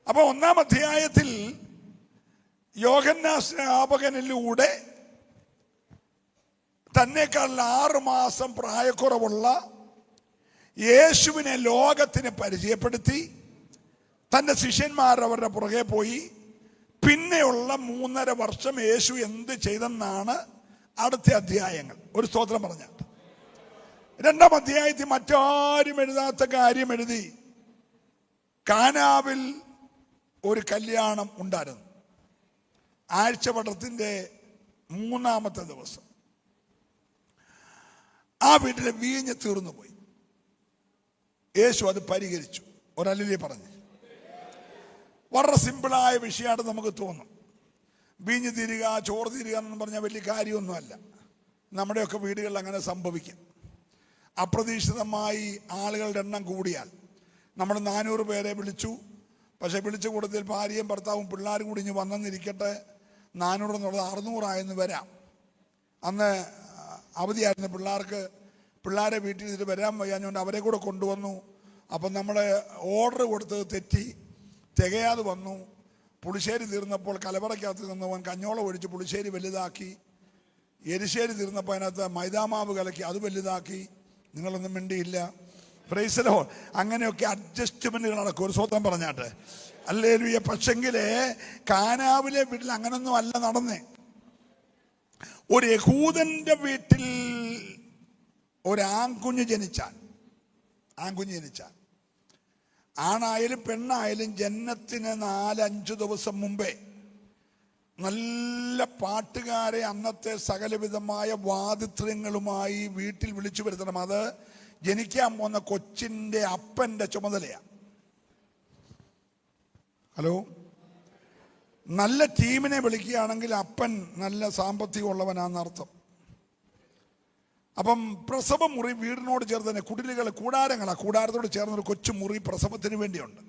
അപ്പൊ 1-ാം അധ്യായത്തിൽ യോഹന്നാൻ സ്നാപകനിലൂടെ തന്നെക്കാൾ 6 മാസം പ്രായക്കുറവുള്ള യേശുവിനെ ലോകത്തിന് പരിചയപ്പെടുത്തി. തൻ്റെ ശിഷ്യന്മാർ അവരുടെ പുറകെ പോയി. പിന്നെയുള്ള 3.5 വർഷം യേശു എന്ത് ചെയ്തെന്നാണ് അടുത്ത അധ്യായങ്ങൾ. ഒരു സ്തോത്രം പറഞ്ഞാൽ 2-ാം അധ്യായത്തിൽ മറ്റാരും എഴുതാത്ത കാര്യം എഴുതി. കാനാവിൽ ഒരു കല്യാണം ഉണ്ടായിരുന്നു. ആഴ്ചവട്ടത്തിൻ്റെ 3-ാമത്തെ ദിവസം ആ വീട്ടിലെ വീഞ്ഞ് തീർന്നു പോയി. യേശു അത് പരിഹരിച്ചു. ഒരല്ലെ പറഞ്ഞു. വളരെ സിമ്പിളായ വിഷയമാണ് നമുക്ക് തോന്നും. വീഞ്ഞ് തീരുക, ചോറ് തീരുക എന്ന് പറഞ്ഞാൽ വലിയ കാര്യമൊന്നുമല്ല. നമ്മുടെയൊക്കെ വീടുകളിൽ അങ്ങനെ സംഭവിക്കും. അപ്രതീക്ഷിതമായി ആളുകളുടെ എണ്ണം കൂടിയാൽ നമ്മൾ 400 പേരെ വിളിച്ചു. പക്ഷെ വിളിച്ച കൂട്ടത്തിൽ ഭാര്യയും ഭർത്താവും പിള്ളേരും കൂടി ഇനി വന്നെന്നിരിക്കട്ടെ, 400 എന്നുള്ളത് 600 ആയെന്ന് വരാം. അന്ന് അവധിയായിരുന്നു പിള്ളേർക്ക്. പിള്ളേരെ വീട്ടിൽ ഇരുന്നിട്ട് വരാൻ വയ്യാഞ്ഞുകൊണ്ട് അവരെ കൂടെ കൊണ്ടുവന്നു. അപ്പം നമ്മൾ ഓർഡർ കൊടുത്തത് തെറ്റി, തികയാതെ വന്നു. പുളിശ്ശേരി തീർന്നപ്പോൾ കലവറയ്ക്കകത്ത് നിന്നവൻ കഞ്ഞോളം ഒഴിച്ച് പുളിശ്ശേരി വലുതാക്കി. എരിശ്ശേരി തീർന്നപ്പോൾ അതിനകത്ത് മൈദാമാവ് കലക്കി, അത് വലുതാക്കി. നിങ്ങളൊന്നും മിണ്ടിയില്ല. Price the Lord. അങ്ങനെയൊക്കെ അഡ്ജസ്റ്റ്മെന്റുകൾ നടക്കും. ഒരു സ്വന്തം പറഞ്ഞാട്ടെ ഹല്ലേലൂയ. പക്ഷെങ്കിലേ കാനാവിലെ വീട്ടിൽ അങ്ങനൊന്നും അല്ല നടന്നേ. ഒരു യഹൂദന്റെ വീട്ടിൽ ഒരു ആൺകുഞ്ഞ് ജനിച്ചാൽ ആണായാലും പെണ്ണായാലും ജനനത്തിന് 4-5 ദിവസം മുമ്പേ നല്ല പാട്ടുകാരെ അന്നത്തെ സകലവിധമായ വാദിത്ര്യങ്ങളുമായി വീട്ടിൽ വിളിച്ചു വരുത്തണം. അത് ജനിക്കാൻ പോകുന്ന കൊച്ചിൻ്റെ അപ്പൻ്റെ ചുമതലയാണ്. ഹലോ, നല്ല ടീമിനെ വിളിക്കുകയാണെങ്കിൽ അപ്പൻ നല്ല സാമ്പത്തികമുള്ളവനാണെന്നർത്ഥം. അപ്പം പ്രസവ മുറി വീടിനോട് ചേർന്ന് തന്നെ കൂടാരങ്ങളാണ്. കൂടാരത്തോട് ചേർന്നൊരു കൊച്ചു മുറി പ്രസവത്തിന് വേണ്ടിയുണ്ട്.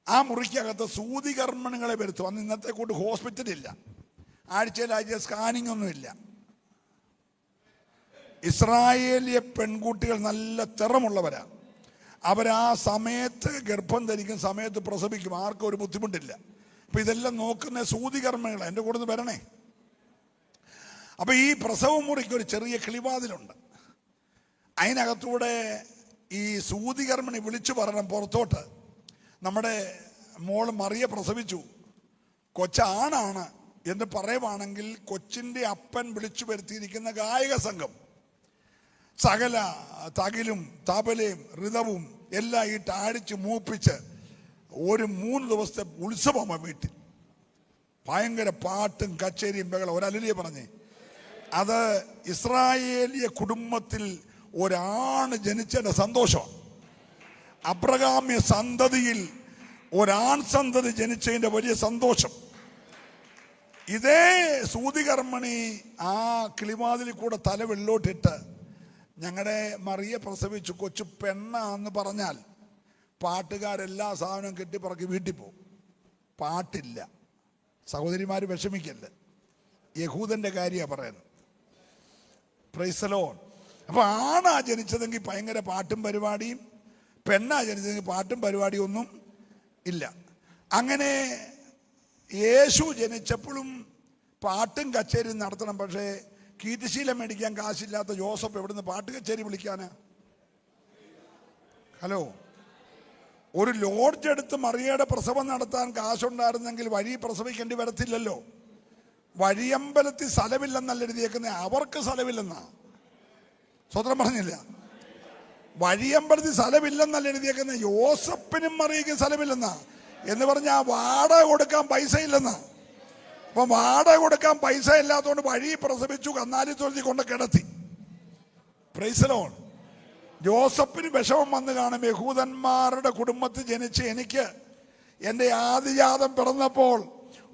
ആ മുറിക്കകത്ത് സൂതികർമ്മങ്ങളെ വരുത്തും. അന്ന് ഇന്നത്തെ കൂട്ട് ഹോസ്പിറ്റലില്ല, ആഴ്ച സ്കാനിങ് ഒന്നുമില്ല. ഇസ്രായേലിയ പെൺകുട്ടികൾ നല്ല തിറമുള്ളവരാണ്. അവരാ സമയത്ത് ഗർഭം ധരിക്കും, സമയത്ത് പ്രസവിക്കും, ആർക്കും ഒരു ബുദ്ധിമുട്ടില്ല. അപ്പം ഇതെല്ലാം നോക്കുന്ന സൂതികർമ്മങ്ങൾ. എൻ്റെ കൂടെ വരണേ. അപ്പം ഈ പ്രസവ മുറിക്ക് ഒരു ചെറിയ കിളിവാതിലുണ്ട്. അതിനകത്തൂടെ ഈ സൂതികർമ്മിണി വിളിച്ചു പറയണം പുറത്തോട്ട്, നമ്മുടെ മോള് മറിയ പ്രസവിച്ചു, കൊച്ചാണാണ് എന്ന് പറയുവാണെങ്കിൽ കൊച്ചിൻ്റെ അപ്പൻ വിളിച്ചു വരുത്തിയിരിക്കുന്ന ഗായക സംഘം സകല തകിലും തബലയും ഋതവും എല്ലാം ഇട്ട് അടിച്ച് മൂപ്പിച്ച് ഒരു 3 ദിവസത്തെ ഉത്സവമാണ് വീട്ടിൽ. ഭയങ്കര പാട്ടും കച്ചേരിയും ബഹളം. ഒരല്ലിയെ പറഞ്ഞേ, അത് ഇസ്രായേലിയ കുടുംബത്തിൽ ഒരാണ് ജനിച്ചതിൻ്റെ സന്തോഷം. അബ്രഹാമ്യ സന്തതിയിൽ ഒരാൺ സന്തതി ജനിച്ചതിൻ്റെ വലിയ സന്തോഷം. ഇതേ സൂതികർമ്മണി ആ കിളിവാതിലിൽ കൂടെ തല വെള്ളോട്ടിട്ട് ഞങ്ങളുടെ മറിയ പ്രസവിച്ചു, കൊച്ചു പെണ്ണാന്ന് പറഞ്ഞാൽ പാട്ടുകാരെല്ലാ സാധനവും കെട്ടിപ്പറക്കി വീട്ടിൽ പോകും. പാട്ടില്ല. സഹോദരിമാർ വിഷമിക്കല്ല, യഹൂദൻ്റെ കാര്യമാണ് പറയുന്നത്. Price the Lord. അപ്പോൾ ആണാ ജനിച്ചതെങ്കിൽ ഭയങ്കര പാട്ടും പരിപാടിയും, പെണ്ണാ ജനിച്ചതെങ്കിൽ പാട്ടും പരിപാടിയും ഒന്നും ഇല്ല. അങ്ങനെ യേശു ജനിച്ചപ്പോഴും പാട്ടും കച്ചേരിയും നടത്തണം. പക്ഷേ കീർത്തിശീലം മേടിക്കാൻ കാശില്ലാത്ത ജോസഫ് എവിടുന്ന് പാട്ട് കച്ചേരി വിളിക്കാനാ? ഹലോ, ഒരു ലോഡ്ജ് എടുത്ത് മറിയയുടെ പ്രസവം നടത്താൻ കാശുണ്ടായിരുന്നെങ്കിൽ വഴി പ്രസവിക്കേണ്ടി വരത്തില്ലല്ലോ. വഴിയമ്പലത്തിൽ സ്ഥലമില്ലെന്നല്ല എഴുതിയേക്കുന്നത്, അവർക്ക് സ്ഥലമില്ലെന്നാ. സ്വതന്ത്രം പറഞ്ഞില്ല. വഴിയമ്പലത്തിൽ സ്ഥലമില്ലെന്നല്ല എഴുതിയേക്കുന്നത്, യോസപ്പിനും മറിയയ്ക്കും സ്ഥലമില്ലെന്നാ. എന്ന് പറഞ്ഞാൽ വാടക കൊടുക്കാൻ പൈസ ഇല്ലെന്നാ. അപ്പം വാടക കൊടുക്കാൻ പൈസ ഇല്ലാത്തതുകൊണ്ട് വഴി പ്രസവിച്ചു, കന്നാലി തൊഴുതി കൊണ്ട് കിടത്തി. Price the Lord. ജോസഫിന് വിഷമം വന്ന് കാണും. യഹൂദന്മാരുടെ കുടുംബത്തിൽ ജനിച്ച് എനിക്ക് എൻ്റെ ആദിജാതം പിറന്നപ്പോൾ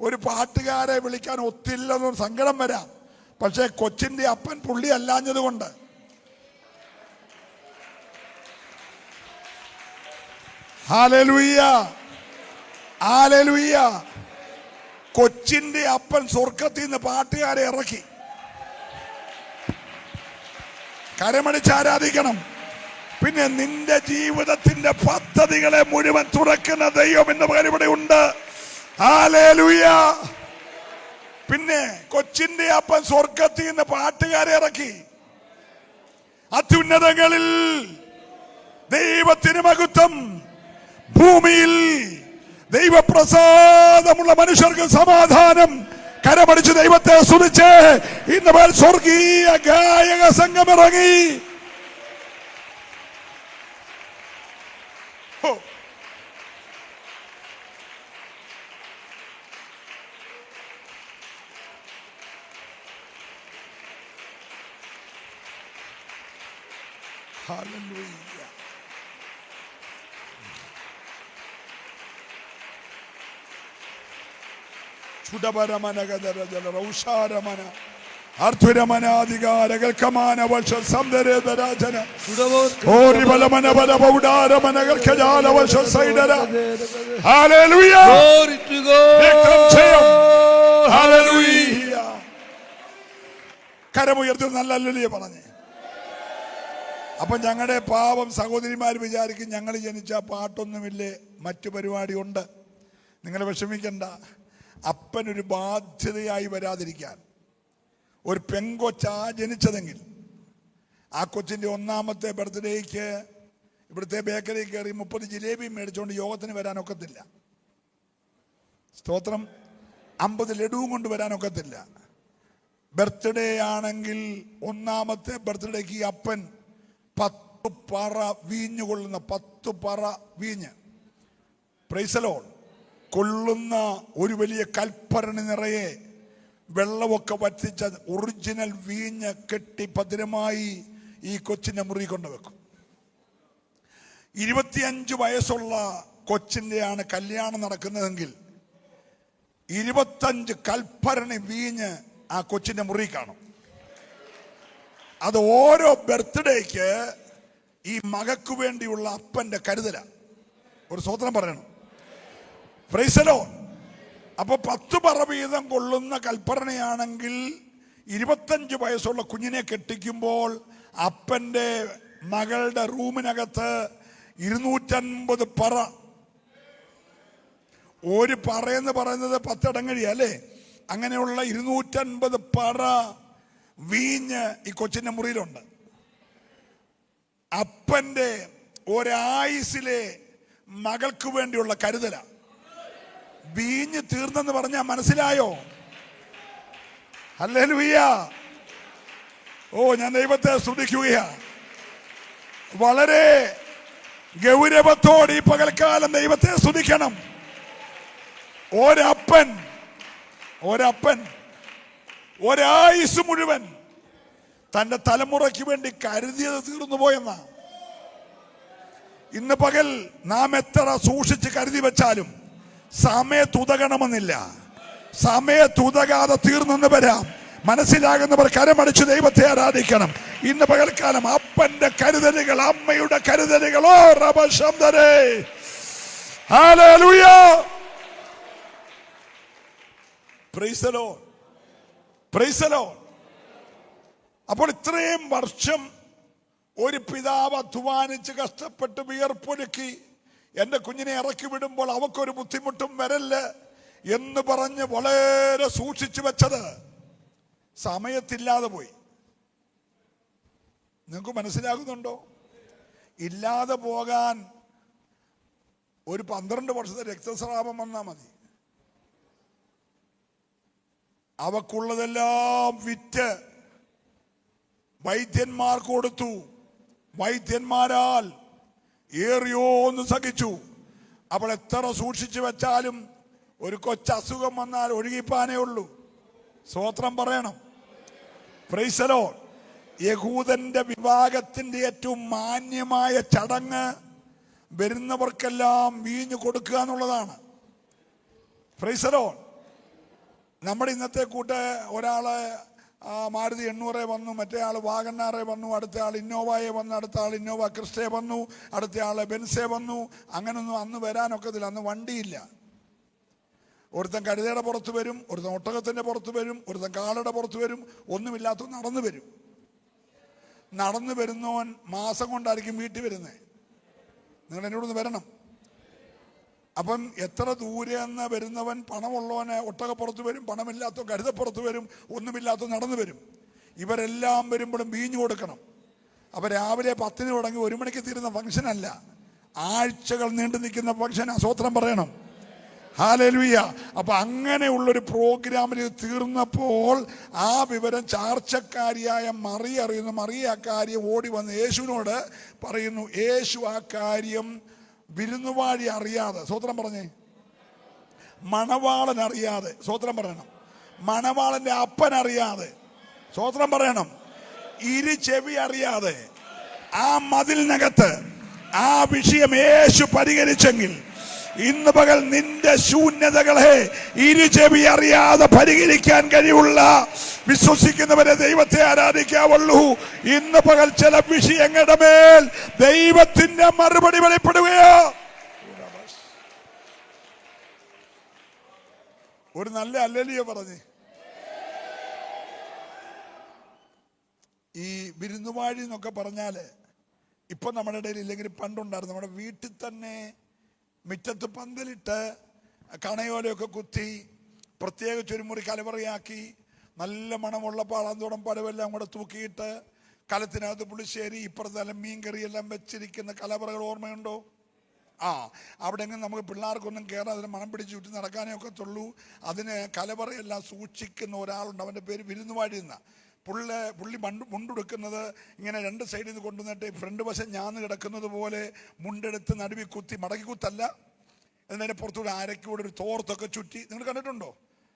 ഒരു പാട്ടുകാരെ വിളിക്കാൻ ഒത്തില്ലെന്ന് സങ്കടം വരാം. പക്ഷേ കൊച്ചിൻ്റെ അപ്പൻ പുള്ളി അല്ലാഞ്ഞത് കൊണ്ട് ഹല്ലേലൂയ, ഹല്ലേലൂയ, കൊച്ചിൻ്റെ അപ്പൻ സ്വർഗത്തിൽ നിന്ന് പാട്ടുകാരെ ഇറക്കി. കരമടിച്ച് ആരാധിക്കണം. പിന്നെ നിന്റെ ജീവിതത്തിന്റെ പദ്ധതികളെ മുഴുവൻ തുറക്കുന്ന ദൈവം എന്ന പകരം ഇവിടെ ഉണ്ട്. ഹല്ലേലൂയ. പിന്നെ കൊച്ചിന്റെ അപ്പൻ സ്വർഗത്തിൽ നിന്ന് പാട്ടുകാരെ ഇറക്കി. അത്യുന്നതങ്ങളിൽ ദൈവത്തിന് മഹത്വം, ഭൂമിയിൽ ദൈവപ്രസാദമുള്ള മനുഷ്യർക്ക് സമാധാനം. കരമടിച്ച് ദൈവത്തെ സ്തുതിച്ച് ഇന്ന് സ്വർഗീയ ഗായക സംഘം ഇറങ്ങി. Hallelujah. ചുടപരമന ഗദരജല റൗഷാരമന അർഥുരമനാധികാരകൽക്കമാന വർഷ സംദരേദരാജന ഓരിബലമന ബലബൗഡാരമനകൽക്കജാല വർഷ സൈഡര. Hallelujah. Glory to God. Hallelujah. കരമുയർത്തി നല്ല ഹല്ലേലൂയ പറഞ്ഞേ. അപ്പൊ ഞങ്ങളുടെ പാവം സഹോദരിമാർ വിചാരിക്കും ഞങ്ങൾ ജനിച്ച പാട്ടൊന്നുമില്ലേ, മറ്റു പരിപാടിയുണ്ട്. നിങ്ങൾ വിഷമിക്കണ്ട. അപ്പനൊരു ബാധ്യതയായി വരാതിരിക്കാൻ, ഒരു പെങ്കൊച്ചാ ജനിച്ചതെങ്കിൽ ആ കൊച്ചിന്റെ 1ാമത്തെ ബർത്ത്ഡേക്ക് ഇവിടുത്തെ ബേക്കറി കയറി 30 ജിലേബി മേടിച്ചുകൊണ്ട് യോഗത്തിന് വരാനൊക്കത്തില്ല. സ്തോത്രം. 50 ലഡുവും കൊണ്ട് വരാനൊക്കത്തില്ല. ബർത്ത്ഡേ ആണെങ്കിൽ 1ാമത്തെ ബർത്ത്ഡേക്ക് ഈ അപ്പൻ 10 പറ വീഞ്ഞ് കൊള്ളുന്ന 10 പറ വീഞ്ഞ്, പ്രൈസ് ദി ലോർഡ്, കൊള്ളുന്ന ഒരു വലിയ കൽപ്പരണി നിറയെ വെള്ളമൊക്കെ വറ്റിച്ച ഒറിജിനൽ വീഞ്ഞ് കെട്ടി ഭദ്രമായി ഈ കൊച്ചിന്റെ മുറി കൊണ്ടുവെക്കും. 25 വയസ്സുള്ള കൊച്ചിന്റെയാണ് കല്യാണം നടക്കുന്നതെങ്കിൽ 25 കൽപ്പരണി വീഞ്ഞ് ആ കൊച്ചിന്റെ മുറി കാണും. അത് ഓരോ ബർത്ത്ഡേക്ക് ഈ മകക്ക് വേണ്ടിയുള്ള അപ്പന്റെ കരുതല. ഒരു സ്തോത്രം പറയണം. Price the Lord. അപ്പൊ 10 പറ വീതം കൊള്ളുന്ന കൽപ്പരണയാണെങ്കിൽ 25 വയസ്സുള്ള കുഞ്ഞിനെ കെട്ടിക്കുമ്പോൾ അപ്പന്റെ മകളുടെ റൂമിനകത്ത് 250 പറ. ഒരു പറയെന്ന് പറയുന്നത് 10 അടങ്ങഴി അല്ലേ? അങ്ങനെയുള്ള 250 പറ വീഞ്ഞ് ഈ കൊച്ചിന്റെ മുറിയിലുണ്ട്. അപ്പന്റെ ഒരായുസിലെ മകൾക്ക് വേണ്ടിയുള്ള കരുതല. വീഞ്ഞ് തീർന്നെന്ന് പറഞ്ഞാൽ മനസ്സിലായോ? ഹല്ലേലൂയ. ഓ, ഞാൻ ദൈവത്തെ സ്തുതിക്കുകയാ. വളരെ ഗൗരവത്തോടെ ഈ പകൽക്കാലം ദൈവത്തെ സ്തുതിക്കണം. ഒരപ്പൻ ഒരായുസ് മുഴുവൻ തന്റെ തലമുറയ്ക്ക് വേണ്ടി കരുതിയത് തീർന്നു പോയെന്ന. ഇന്ന് പകൽ നാം എത്ര സൂക്ഷിച്ച് കരുതി വെച്ചാലും സമയത്തുതകണമെന്നില്ല. സമയത്തുതകാതെ തീർന്നെന്ന് വരാം. മനസ്സിലാകുന്നവർ കരമടിച്ച് ദൈവത്തെ ആരാധിക്കണം. ഇന്ന് പകൽക്കാലം അപ്പന്റെ കരുതലുകൾ, അമ്മയുടെ കരുതലുകൾ. ഓ റബശംദരേ. Hallelujah. Praise the Lord. Praise the Lord. അപ്പോൾ ഇത്രയും വർഷം ഒരു പിതാവ് അധ്വാനിച്ച് കഷ്ടപ്പെട്ട് വിയർപ്പൊരുക്കി എന്റെ കുഞ്ഞിനെ ഇറക്കി വിടുമ്പോൾ അവക്കൊരു ബുദ്ധിമുട്ടും വരല്ലേ എന്ന് പറഞ്ഞ് വളരെ സൂക്ഷിച്ചു വെച്ചത് സമയത്തില്ലാതെ പോയി. നിങ്ങൾക്ക് മനസ്സിലാകുന്നുണ്ടോ? ഇല്ലാതെ പോകാൻ ഒരു 12 വർഷത്തെ രക്തസ്രാവം വന്നാൽ മതി. അവക്കുള്ളതെല്ലാം വിറ്റ് വൈദ്യന്മാർക്ക് കൊടുത്തു. വൈദ്യന്മാരാൽ ഏറിയോന്ന് സഹിച്ചു. അപ്പോൾ എത്ര സൂക്ഷിച്ചു വെച്ചാലും ഒരു കൊച്ചസുഖം വന്നാൽ ഒഴുകിപ്പാനേ ഉള്ളൂ. സ്തോത്രം പറയണം. Price the Lord. യഹൂദന്റെ വിവാഹത്തിന്റെ ഏറ്റവും മാന്യമായ ചടങ്ങ് വരുന്നവർക്കെല്ലാം വീഞ്ഞു കൊടുക്കുക എന്നുള്ളതാണ്. Price the Lord. നമ്മുടെ ഇന്നത്തെ കൂട്ട് ഒരാള് മാരുതി 800 വന്നു, മറ്റേ ആൾ വാഗണ്ണാറെ വന്നു, അടുത്ത ആൾ ഇന്നോവയെ വന്നു, അടുത്ത ആൾ ഇന്നോവ ക്രിസ്റ്റേ വന്നു, അടുത്ത ആൾ ബെൻസേ വന്നു. അങ്ങനൊന്നും അന്ന് വരാനൊക്കത്തില്ല. അന്ന് വണ്ടിയില്ല. ഒരുത്തൻ കഴുതയുടെ പുറത്ത് വരും, ഒരുത്തൻ ഒട്ടകത്തിന്റെ പുറത്ത് വരും, ഒരുത്തൻ കാളയുടെ പുറത്ത് വരും, ഒന്നുമില്ലാത്ത നടന്നു വരും. നടന്നു വരുന്നവൻ മാസം കൊണ്ടായിരിക്കും വീട്ടിൽ വരുന്നത്. നിങ്ങൾ എന്നോടൊന്ന് വരണം. അപ്പം എത്ര ദൂരെ നിന്ന് വരുന്നവൻ പണമുള്ളവന് ഒട്ടകപ്പുറത്ത് വരും, പണമില്ലാത്ത കരുതപ്പുറത്ത് വരും, ഒന്നുമില്ലാത്ത നടന്നു വരും. ഇവരെല്ലാം വരുമ്പോഴും വീഞ്ഞു കൊടുക്കണം. അപ്പം രാവിലെ 10 തുടങ്ങി 1 മണിക്ക് തീരുന്ന ഫംഗ്ഷനല്ല, ആഴ്ചകൾ നീണ്ടു നിൽക്കുന്ന ഫംഗ്ഷനാ. സ്വത്രം പറയണം. ഹല്ലേലൂയ. അപ്പൊ അങ്ങനെയുള്ളൊരു പ്രോഗ്രാമിൽ തീർന്നപ്പോൾ ആ വിവരം ചാർച്ചക്കാരിയായ മറിയ അറിയുന്നു. മറിയ ആ കാര്യം ഓടി വന്ന് യേശുവിനോട് പറയുന്നു. യേശു ആ കാര്യം വിരുന്നുവാഴി അറിയാതെ, സ്വത്രം പറഞ്ഞേ, മണവാളൻ അറിയാതെ, സ്വത്രം പറയണം, മണവാളന്റെ അപ്പൻ അറിയാതെ, സ്വത്രം പറയണം, ഇരു ചെവി അറിയാതെ ആ മതിലിനകത്ത് ആ വിഷയം യേശു പരിഹരിച്ചെങ്കിൽ ഇന്ന് പകൽ നിന്റെ ശൂന്യതകളെ ഇരുചെവി അറിയാതെ പരിഹരിക്കാൻ കഴിവുള്ള വിശ്വസിക്കുന്നവരെ ദൈവത്തെ ആരാധിക്കാവുള്ളൂ. ഇന്ന് പകൽ ചില വിഷയങ്ങളുടെ മേൽ ദൈവത്തിന്റെ മറുപടി വെളിപ്പെടുകയോ. ഒരു നല്ല ഹല്ലേലൂയ പറഞ്ഞേ. ഈ വിരുന്നുവാഴി എന്നൊക്കെ പറഞ്ഞാല് ഇപ്പൊ നമ്മുടെ ഇടയിൽ ഇല്ലെങ്കിൽ പണ്ടുണ്ടായിരുന്നു. നമ്മുടെ വീട്ടിൽ തന്നെ മുറ്റത്ത് പന്തലിട്ട് കണയോലയൊക്കെ കുത്തി പ്രത്യേകിച്ച് ഒരു മുറി കലവറയാക്കി നല്ല മണമുള്ള പാളാന്തോടം പടവെല്ലാം കൂടെ തൂക്കിയിട്ട് കലത്തിനകത്ത് പുളിശ്ശേരി ഇപ്പുറത്തെല്ലാം മീൻകറിയെല്ലാം വെച്ചിരിക്കുന്ന കലവറകൾ ഓർമ്മയുണ്ടോ? അവിടെ എങ്ങനെ നമുക്ക് പിള്ളേർക്കൊന്നും കയറാൻ അതിന് മണം പിടിച്ച് ചുറ്റി നടക്കാനേ ഒക്കത്തുള്ളൂ. അതിന് കലവറയെല്ലാം സൂക്ഷിക്കുന്ന ഒരാളുണ്ട്, അവൻ്റെ പേര് വിരുന്നുവാഴി എന്നാ. പുള്ളി മുണ്ടെടുക്കുന്നത് ഇങ്ങനെ 2 സൈഡിൽ നിന്ന് കൊണ്ടുവന്നിട്ട് ഫ്രണ്ട് വശം ഞാന്ന് കിടക്കുന്നത് പോലെ മുണ്ടെടുത്ത് നടുവി കുത്തി, മടക്കി കുത്തല്ല, അതിൻ്റെ പുറത്തൂടെ അരക്കൂടെ ഒരു തോർത്തൊക്കെ ചുറ്റി. നിങ്ങൾ കണ്ടിട്ടുണ്ടോ?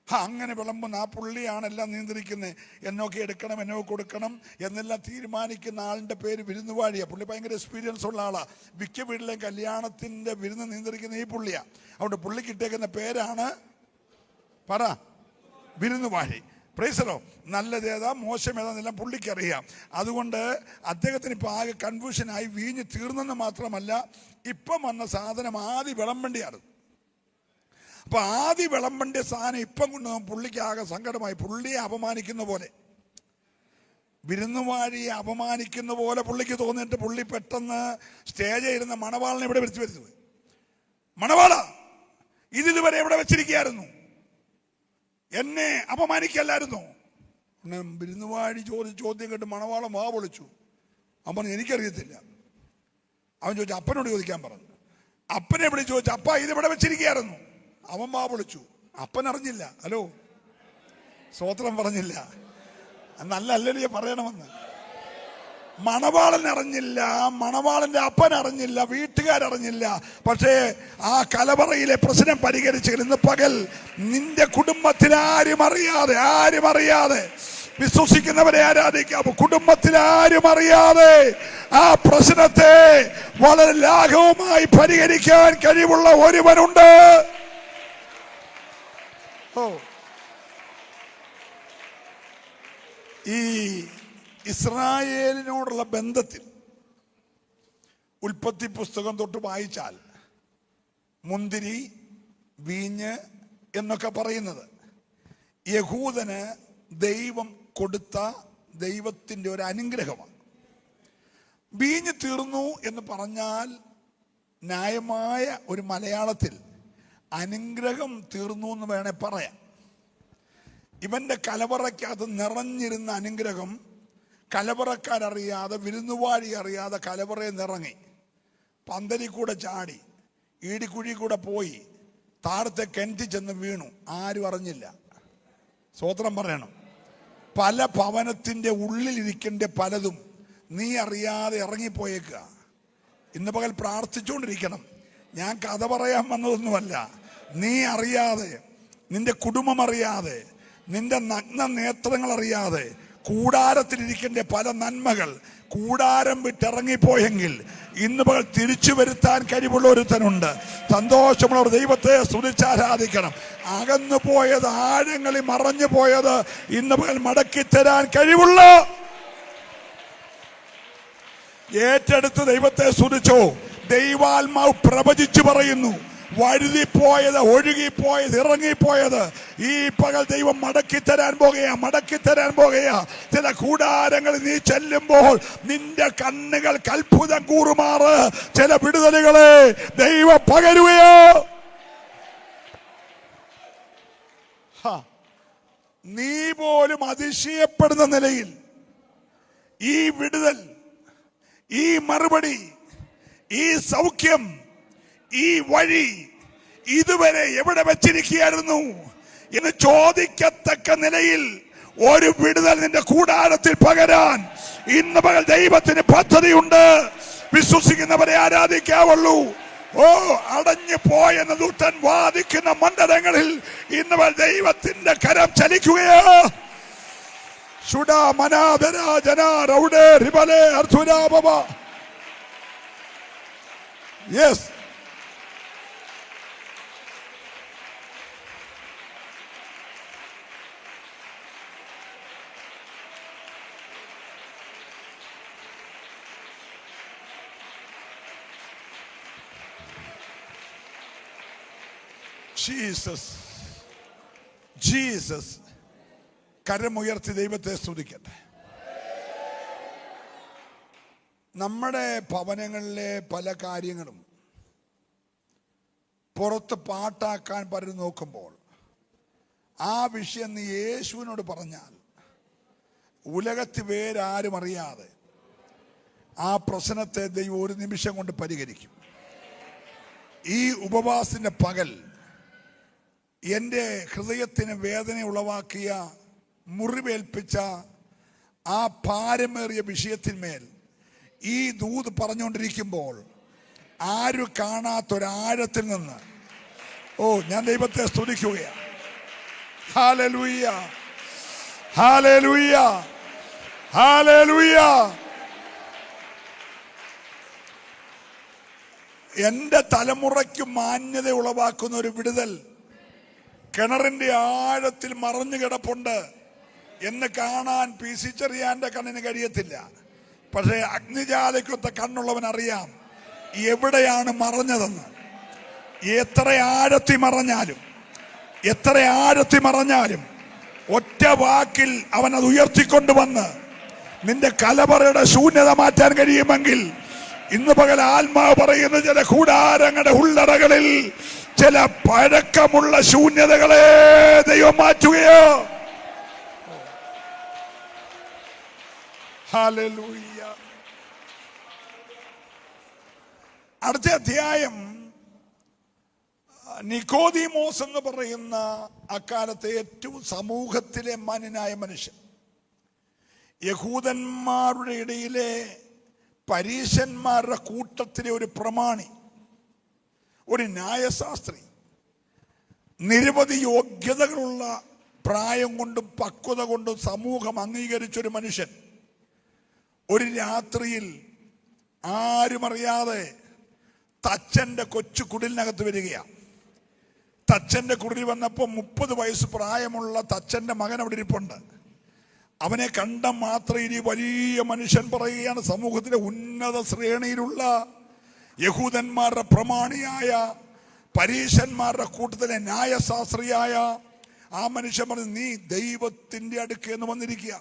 അങ്ങനെ വിളമ്പുന്ന ആ പുള്ളിയാണ് എല്ലാം നിയന്ത്രിക്കുന്നത്. എന്നൊക്കെ എടുക്കണം, എന്നൊക്കെ കൊടുക്കണം എന്നെല്ലാം തീരുമാനിക്കുന്ന ആളിൻ്റെ പേര് വിരുന്നുവാഴിയാണ്. പുള്ളി ഭയങ്കര എക്സ്പീരിയൻസ് ഉള്ള ആളാണ്. മിക്ക വീട്ടിലെ കല്യാണത്തിൻ്റെ വിരുന്ന് നിയന്ത്രിക്കുന്ന ഈ പുള്ളിയാണ്. അതുകൊണ്ട് പുള്ളിക്ക് ഇട്ടേക്കുന്ന പേരാണ് പറ വിരുന്നുവാഴി. പ്രൈസലോ. നല്ലതേതാ മോശം ഏതാന്നെല്ലാം പുള്ളിക്കറിയാം. അതുകൊണ്ട് അദ്ദേഹത്തിന് ഇപ്പം ആകെ കൺഫ്യൂഷനായി. വീഞ്ഞ് തീർന്നെന്ന് മാത്രമല്ല, ഇപ്പം വന്ന സാധനം ആദ്യ വിളമ്പണ്ടിയാണ്. അപ്പൊ ആദ്യ വിളമ്പണ്ടിയ സാധനം ഇപ്പം കൊണ്ടുവന്ന് പുള്ളിക്ക് ആകെ സങ്കടമായി. പുള്ളിയെ അപമാനിക്കുന്ന പോലെ, വിരുന്നുവാഴിയെ അപമാനിക്കുന്ന പോലെ പുള്ളിക്ക് തോന്നിയിട്ട് പുള്ളി പെട്ടെന്ന് സ്റ്റേജിൽ ഇരുന്ന മണവാളിനെ ഇവിടെ വിളിച്ചു വരുന്നത്. മണവാള, ഇതിതുവരെ എവിടെ വെച്ചിരിക്കുകയായിരുന്നു? എന്നെ അപമാനിക്കല്ലായിരുന്നോ? വിരുന്നുവാഴി ചോദ്യം കേട്ട് മണവാളം വാ പൊളിച്ചു. അവൻ പറഞ്ഞു എനിക്കറിയത്തില്ല. അവൻ ചോദിച്ചു അപ്പനോട് ചോദിക്കാൻ പറഞ്ഞു. അപ്പനെ വിളിച്ചു ചോദിച്ചു അപ്പ ഇതിവിടെ വെച്ചിരിക്കുകയായിരുന്നു. അവൻ വാ പൊളിച്ചു. അപ്പൻ അറിഞ്ഞില്ല. ഹലോ, സ്തോത്രം പറഞ്ഞില്ല. നല്ല ഹല്ലേലൂയ പറയണമെന്ന്. മണവാളൻ അറിഞ്ഞില്ല, മണവാളന്റെ അപ്പൻ അറിഞ്ഞില്ല, വീട്ടുകാരറിഞ്ഞില്ല. പക്ഷേ ആ കലവറയിലെ പ്രശ്നം പരിഹരിച്ചു. ഇന്ന് പകൽ നിന്റെ കുടുംബത്തിൽ ആരും അറിയാതെ വിശ്വസിക്കുന്നവരെ ആരാധിക്കാമോ? കുടുംബത്തിൽ ആരും അറിയാതെ ആ പ്രശ്നത്തെ വളരെ ലാഘവമായി പരിഹരിക്കാൻ കഴിവുള്ള ഒരുവനുണ്ട്. ഈ ഇസ്രായേലിനോടുള്ള ബന്ധത്തിൽ ഉൽപ്പത്തി പുസ്തകം തൊട്ട് വായിച്ചാൽ മുന്തിരി, വീഞ്ഞ് എന്നൊക്കെ പറയുന്നത് യഹൂദന് ദൈവം കൊടുത്ത ദൈവത്തിൻ്റെ ഒരു അനുഗ്രഹമാണ്. വീഞ്ഞ് തീർന്നു എന്ന് പറഞ്ഞാൽ ന്യായമായ ഒരു മലയാളത്തിൽ അനുഗ്രഹം തീർന്നു എന്ന് വേണേ പറയാം. ഇവന്റെ കലവറയ്ക്കകത്ത് നിറഞ്ഞിരുന്ന അനുഗ്രഹം കലവറക്കാരറിയാതെ, വിരുന്നുവാഴി അറിയാതെ കലവറയെ നിറങ്ങി, പന്തലിൽ കൂടെ ചാടി, ഈടിക്കുഴി കൂടെ പോയി, താഴത്തെ കിണറ്റിൽ ചെന്ന് വീണു. ആരും അറിഞ്ഞില്ല. സ്തോത്രം പറയണം. പല ഭവനത്തിൻ്റെ ഉള്ളിലിരിക്കേണ്ട പലതും നീ അറിയാതെ ഇറങ്ങിപ്പോയേക്കുക. ഇന്ന് പകൽ പ്രാർത്ഥിച്ചുകൊണ്ടിരിക്കണം. ഞാൻ കഥ പറയാൻ വന്നതൊന്നുമല്ല. നീ അറിയാതെ, നിന്റെ കുടുംബം അറിയാതെ, നിന്റെ നഗ്ന നേത്രങ്ങൾ അറിയാതെ കൂടാരത്തിലിരിക്കേണ്ട പല നന്മകൾ കൂടാരം വിട്ടിറങ്ങിപ്പോയെങ്കിൽ ഇന്ന് പകൽ തിരിച്ചു വരുത്താൻ കഴിവുള്ള ഒരുത്തനുണ്ട്. സന്തോഷമുള്ളവർ ദൈവത്തെ സ്തുതിച്ചാരാധിക്കണം. അകന്നു പോയത്, ആഴങ്ങളിൽ മറഞ്ഞു പോയത് ഇന്ന് പകൽ മടക്കി തരാൻ കഴിവുള്ള, ഏറ്റെടുത്ത് ദൈവത്തെ സ്തുതിച്ചോ. ദൈവാത്മാവ് പ്രവചിച്ചു പറയുന്നു, വഴുതിപ്പോയത്, ഒഴുകിപ്പോയത്, ഇറങ്ങിപ്പോയത് ഈ പകൽ ദൈവം മടക്കി തരാൻ പോകുകയാ. ചില കൂടാരങ്ങളിൽ നീ ചെല്ലുമ്പോൾ നിന്റെ കണ്ണുകൾ അത്ഭുതം കൂറുമാറ് ചില വിടുതലുകളെ ദൈവം പകരുകയോ. നീ പോലും അതിശയപ്പെടുന്ന നിലയിൽ ഈ വിടുതൽ, ഈ മറുപടി, ഈ സൗഖ്യം, ഈ വഴി ഇതുവരെ എവിടെ വെച്ചിരിക്കുകയായിരുന്നു എന്ന് ചോദിക്കത്തക്ക നിലയിൽ ഒരു വിടുതൽ നിന്റെ കൂടാരത്തിൽ പകരാൻ ഇന്ന് പകൽ ദൈവത്തിന് പദ്ധതിയുണ്ട്. വിശ്വസിക്കുന്നവരെ ആരാധിക്കാവുള്ളൂ. അടഞ്ഞു പോയെന്ന് ദൂതൻ വാദിക്കുന്ന മണ്ഡലങ്ങളിൽ ഇന്ന് പകൽ ദൈവത്തിന്റെ കരം ചലിക്കുകയോ. യെസ്, ജീസസ് കരമുയർത്തി ദൈവത്തെ സ്തുതിക്കട്ടെ. നമ്മുടെ ഭവനങ്ങളിലെ പല കാര്യങ്ങളും പുറത്ത് പാട്ടാക്കാൻ പലരും നോക്കുമ്പോൾ ആ വിഷയം നീ യേശുവിനോട് പറഞ്ഞാൽ ഉലകത്തിൽ വേറെ ആരും അറിയാതെ ആ പ്രശ്നത്തെ ദൈവം ഒരു നിമിഷം കൊണ്ട് പരിഹരിക്കും. ഈ ഉപവാസത്തിന്റെ പകൽ എൻ്റെ ഹൃദയത്തിന് വേദന ഉളവാക്കിയ, മുറിവേൽപ്പിച്ച ആ ഭാരമേറിയ വിഷയത്തിന്മേൽ ഈ ദൂത് പറഞ്ഞുകൊണ്ടിരിക്കുമ്പോൾ ആരും കാണാത്തൊരാഴത്തിൽ നിന്ന് ഞാൻ ദൈവത്തെ സ്തുതിക്കുകയാണ്. Hallelujah, hallelujah, hallelujah. എൻ്റെ തലമുറയ്ക്ക് മാന്യത ഉളവാക്കുന്ന ഒരു വിടുതൽ കിണറിന്റെ ആഴത്തിൽ മറഞ്ഞു കിടപ്പുണ്ട് എന്ന് കാണാൻ പി സി ചെറിയാന്റെ കണ്ണിന് കഴിയത്തില്ല. പക്ഷേ അഗ്നിജാലയ്ക്കൊത്ത കണ്ണുള്ളവൻ അറിയാം എവിടെയാണ് മറഞ്ഞതെന്ന്. എത്ര ആഴത്തി മറഞ്ഞാലും ഒറ്റ വാക്കിൽ അവൻ അത് ഉയർത്തിക്കൊണ്ടുവന്ന് നിന്റെ കലവറയുടെ ശൂന്യത മാറ്റാൻ കഴിയുമെങ്കിൽ ഇന്ന് പകൽ ആത്മാവ് പറയുന്ന ചില കൂടാരങ്ങളുടെ ഉള്ളറകളിൽ ചില പഴക്കമുള്ള ശൂന്യതകളെ ദൈവം മാറ്റുകയോ. ഹല്ലേലൂയ. അടുത്ത അധ്യായം നിക്കോദീമോസ് എന്ന് പറയുന്ന അക്കാലത്തെ ഏറ്റവും സമൂഹത്തിലെ മാന്യനായ മനുഷ്യൻ, യഹൂദന്മാരുടെ ഇടയിലെ പരീശന്മാരുടെ കൂട്ടത്തിലെ ഒരു പ്രമാണി, ഒരു ന്യായശാസ്ത്രി, നിരവധി യോഗ്യതകളുള്ള, പ്രായം കൊണ്ടും പക്വത കൊണ്ടും സമൂഹം അംഗീകരിച്ചൊരു മനുഷ്യൻ ഒരു രാത്രിയിൽ ആരും അറിയാതെ തച്ചന്റെ കൊച്ചു കുടിലിനകത്ത് വരികയാണ്. തച്ചന്റെ കുടിൽ വന്നപ്പോൾ 30 വയസ്സ് പ്രായമുള്ള തച്ചന്റെ മകൻ അവിടെ ഇരിപ്പുണ്ട്. അവനെ കണ്ട മാത്രയിൽ ഈ വലിയ മനുഷ്യൻ പറയുകയാണ്, സമൂഹത്തിലെ ഉന്നത ശ്രേണിയിലുള്ള യഹൂദന്മാരുടെ പ്രമാണിയായ, പരീശന്മാരുടെ കൂട്ടത്തിലെ ന്യായശാസ്ത്രിയായ ആ മനുഷ്യൻ പറഞ്ഞു, നീ ദൈവത്തിന്റെ അടുക്കെന്ന് വന്നിരിക്കുക.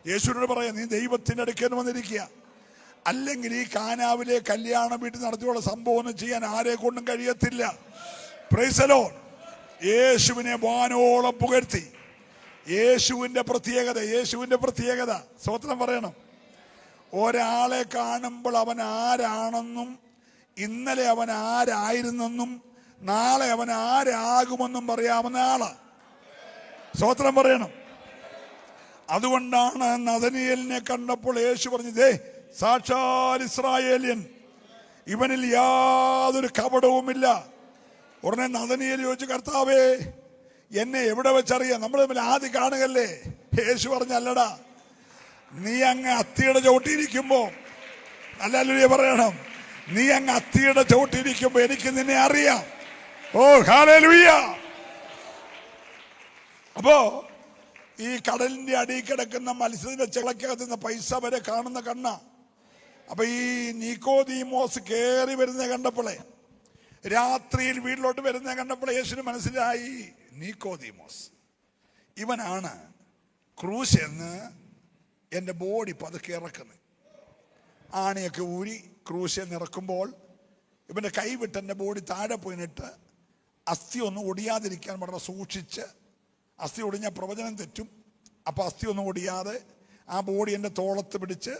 യേശുവിനോട് പറയാം, നീ ദൈവത്തിന്റെ അടുക്കെന്ന് വന്നിരിക്കുക. അല്ലെങ്കിൽ ഈ കാനാവിലെ കല്യാണ വീട്ടിൽ നടത്തിയുള്ള സംഭവം ഒന്നും ചെയ്യാൻ ആരെ കൊണ്ടും കഴിയത്തില്ല. Price the Lord. യേശുവിനെ വാനോളം പുകഴ്ത്തി. യേശുവിന്റെ പ്രത്യേകത സ്തോത്രം പറയണം. ഒരാളെ കാണുമ്പോൾ അവൻ ആരാണെന്നും ഇന്നലെ അവൻ ആരായിരുന്നെന്നും നാളെ അവൻ ആരാകുമെന്നും പറയാവുന്ന ആളാ. സ്തോത്രം പറയണം. അതുകൊണ്ടാണ് നഥനയേലിനെ കണ്ടപ്പോൾ യേശു പറഞ്ഞത്, സാക്ഷാൽ ഇസ്രായേലിയൻ, ഇവനിൽ യാതൊരു കപടവുമില്ല. ഉടനെ നഥനയേൽ ചോദിച്ചു, കർത്താവേ എന്നെ എവിടെ വെച്ചറിയാം? നമ്മൾ തമ്മിൽ ആദ്യം കാണുകല്ലേ? യേശു പറഞ്ഞല്ലടാ, നീ അങ്ങ് അത്തിയുടെ ചവിട്ടിയിരിക്കുമ്പോ, ഹല്ലേലൂയ പറയണം, നീ അങ്ങ് അത്തിയുടെ ചവിട്ടിയിരിക്കുമ്പോ എനിക്ക് നിന്നെ അറിയാം. ഓ ഹല്ലേലൂയ. അപ്പോ ഈ കടലിന്റെ അടിയിൽ കിടക്കുന്ന മത്സ്യത്തിന്റെ ചിളക്കകത്ത് നിന്ന് പൈസ വരെ കാണുന്ന കണ്ണ. അപ്പൊ ഈ നിക്കോദീമോസ് കേറി വരുന്ന കണ്ടപ്പോളെ രാത്രിയിൽ വീട്ടിലോട്ട് വരുന്ന കണ്ടപ്പോൾ യേശുവിന് മനസ്സിലായി, നിക്കോദീമോസ് ഇവനാണ് ക്രൂശ് എന്ന് എൻ്റെ ബോഡി പതുക്കെ ഇറക്കുന്നത്. ആണിയൊക്കെ ഊരി ക്രൂശ് എന്ന് ഇറക്കുമ്പോൾ ഇവൻ്റെ കൈ വിട്ട് എൻ്റെ ബോഡി താഴെ പോയിന്നിട്ട് അസ്ഥി ഒന്നും ഒടിയാതിരിക്കാൻ വളരെ സൂക്ഷിച്ച്, അസ്ഥി ഒടിഞ്ഞാൽ പ്രവചനം തെറ്റും, അപ്പോൾ അസ്ഥി ഒന്നും ഒടിയാതെ ആ ബോഡി എൻ്റെ തോളത്ത് പിടിച്ച്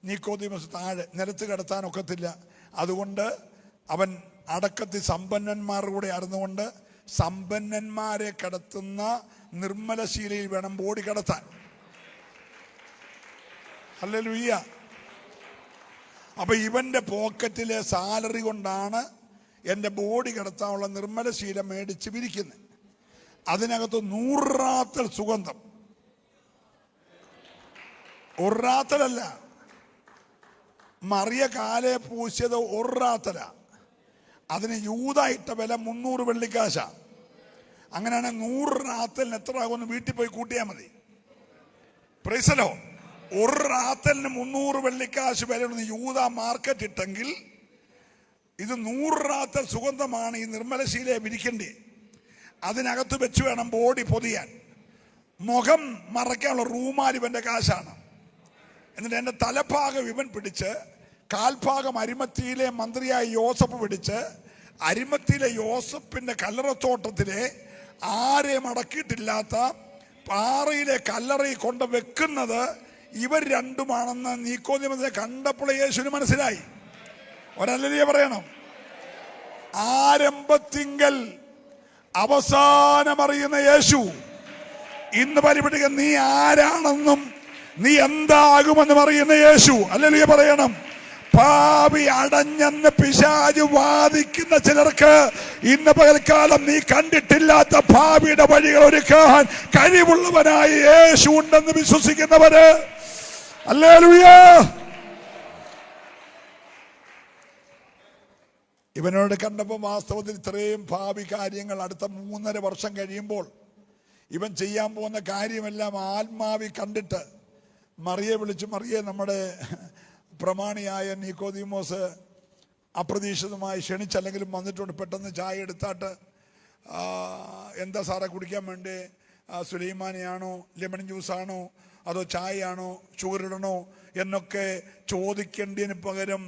നിക്കോദീമോസ് താഴെ നിലത്ത് കിടത്താനൊക്കത്തില്ല. അതുകൊണ്ട് അവൻ അടക്കത്തിൽ സമ്പന്നന്മാരുടെ കൂടെ ആയിരുന്നുകൊണ്ട് സമ്പന്നന്മാരെ കിടത്തുന്ന നിർമ്മലശീലയിൽ വേണം ബോഡി കിടത്താൻ. ഹല്ലേലൂയ. അപ്പൊ ഇവന്റെ പോക്കറ്റിലെ സാലറി കൊണ്ടാണ് എൻ്റെ ബോഡി കിടത്താനുള്ള നിർമ്മലശീല മേടിച്ച് വിരിക്കുന്നത്. അതിനകത്ത് 100 റാത്തൽ സുഗന്ധം, ഒരു റാത്തലല്ല, മറിയ കാലെ പൂശിയത് 1 റാത്തല. അതിന് യൂദ ഇട്ട വില 300 വെള്ളിക്കാശ. അങ്ങനെയാണ് 100 റാത്തലിന് എത്ര ആകുമെന്ന് വീട്ടിൽ പോയി കൂട്ടിയാൽ മതി. Price the Lord. 1 റാത്തലിന് 300 വെള്ളിക്കാശ് വില യൂദ മാർക്കറ്റ് ഇട്ടെങ്കിൽ ഇത് 100 റാത്തൽ സുഗന്ധമാണ് ഈ നിർമ്മലശീലയെ വിരിക്കേണ്ടത്. അതിനകത്ത് വെച്ച് വേണം ബോഡി പൊതിയാൻ. മുഖം മറയ്ക്കാനുള്ള റൂമാൽ ഇവന്റെ കാശാണ്. എന്നിട്ട് എൻ്റെ തലഭാഗം ഇവൻ പിടിച്ച്, കാൽഭാഗം അരിമത്തിയിലെ മന്ത്രിയായ യോസഫ് പിടിച്ച്, അരിമത്തിയിലെ യോസഫിന്റെ കല്ലറത്തോട്ടത്തിലെ ആരെയും അടക്കിയിട്ടില്ലാത്ത പാറയിലെ കല്ലറയിൽ കൊണ്ട് വെക്കുന്നത് ഇവർ രണ്ടുമാണെന്ന് നിക്കോദീമോസിനെ കണ്ടപ്പോൾ യേശുവിന് മനസ്സിലായി. ഒരല്ലേലൂയ പറയണം. ആരംഭത്തിങ്കൽ അവസാനം അറിയുന്ന യേശു ഇന്ന് പരിപെടുക നീ ആരാണെന്നും നീ എന്താകുമെന്നും അറിയുന്ന യേശു. ഹല്ലേലൂയ പറയണം. പാപി അടഞ്ഞെന്ന് പിശാച് വാദിക്കുന്ന ചിലർക്ക് ഇന്ന് പകൽക്കാലം നീ കണ്ടിട്ടില്ലാത്ത ഭാവിയുടെ വഴികൾ ഒരുക്കാൻ കഴിവുള്ളവനായ യേശു ഉണ്ടെന്ന് വിശ്വസിക്കുന്നവര് ഹല്ലേലൂയ. ഇവനോട് കണ്ടപ്പോൾ വാസ്തവത്തിൽ ഇത്രയും ഭാവി കാര്യങ്ങൾ അടുത്ത 3.5 വർഷം കഴിയുമ്പോൾ ഇവൻ ചെയ്യാൻ പോകുന്ന കാര്യമെല്ലാം ആത്മാവി കണ്ടിട്ട് മറിയെ വിളിച്ച്, മറിയെ നമ്മുടെ പ്രമാണിയായ നിക്കോദീമോസ് അപ്രതീക്ഷിതമായി ക്ഷണിച്ചല്ലെങ്കിലും വന്നിട്ടുണ്ട്, പെട്ടെന്ന് ചായ എടുത്താട്ട് എന്താ സാറെ കുടിക്കാൻ വേണ്ടി, സുലൈമാനിയാണോ ലെമൺ ജ്യൂസാണോ അതോ ചായയാണോ ഷുഗർ ഇടണോ എന്നൊക്കെ ചോദിക്കേണ്ടതിന് പകരം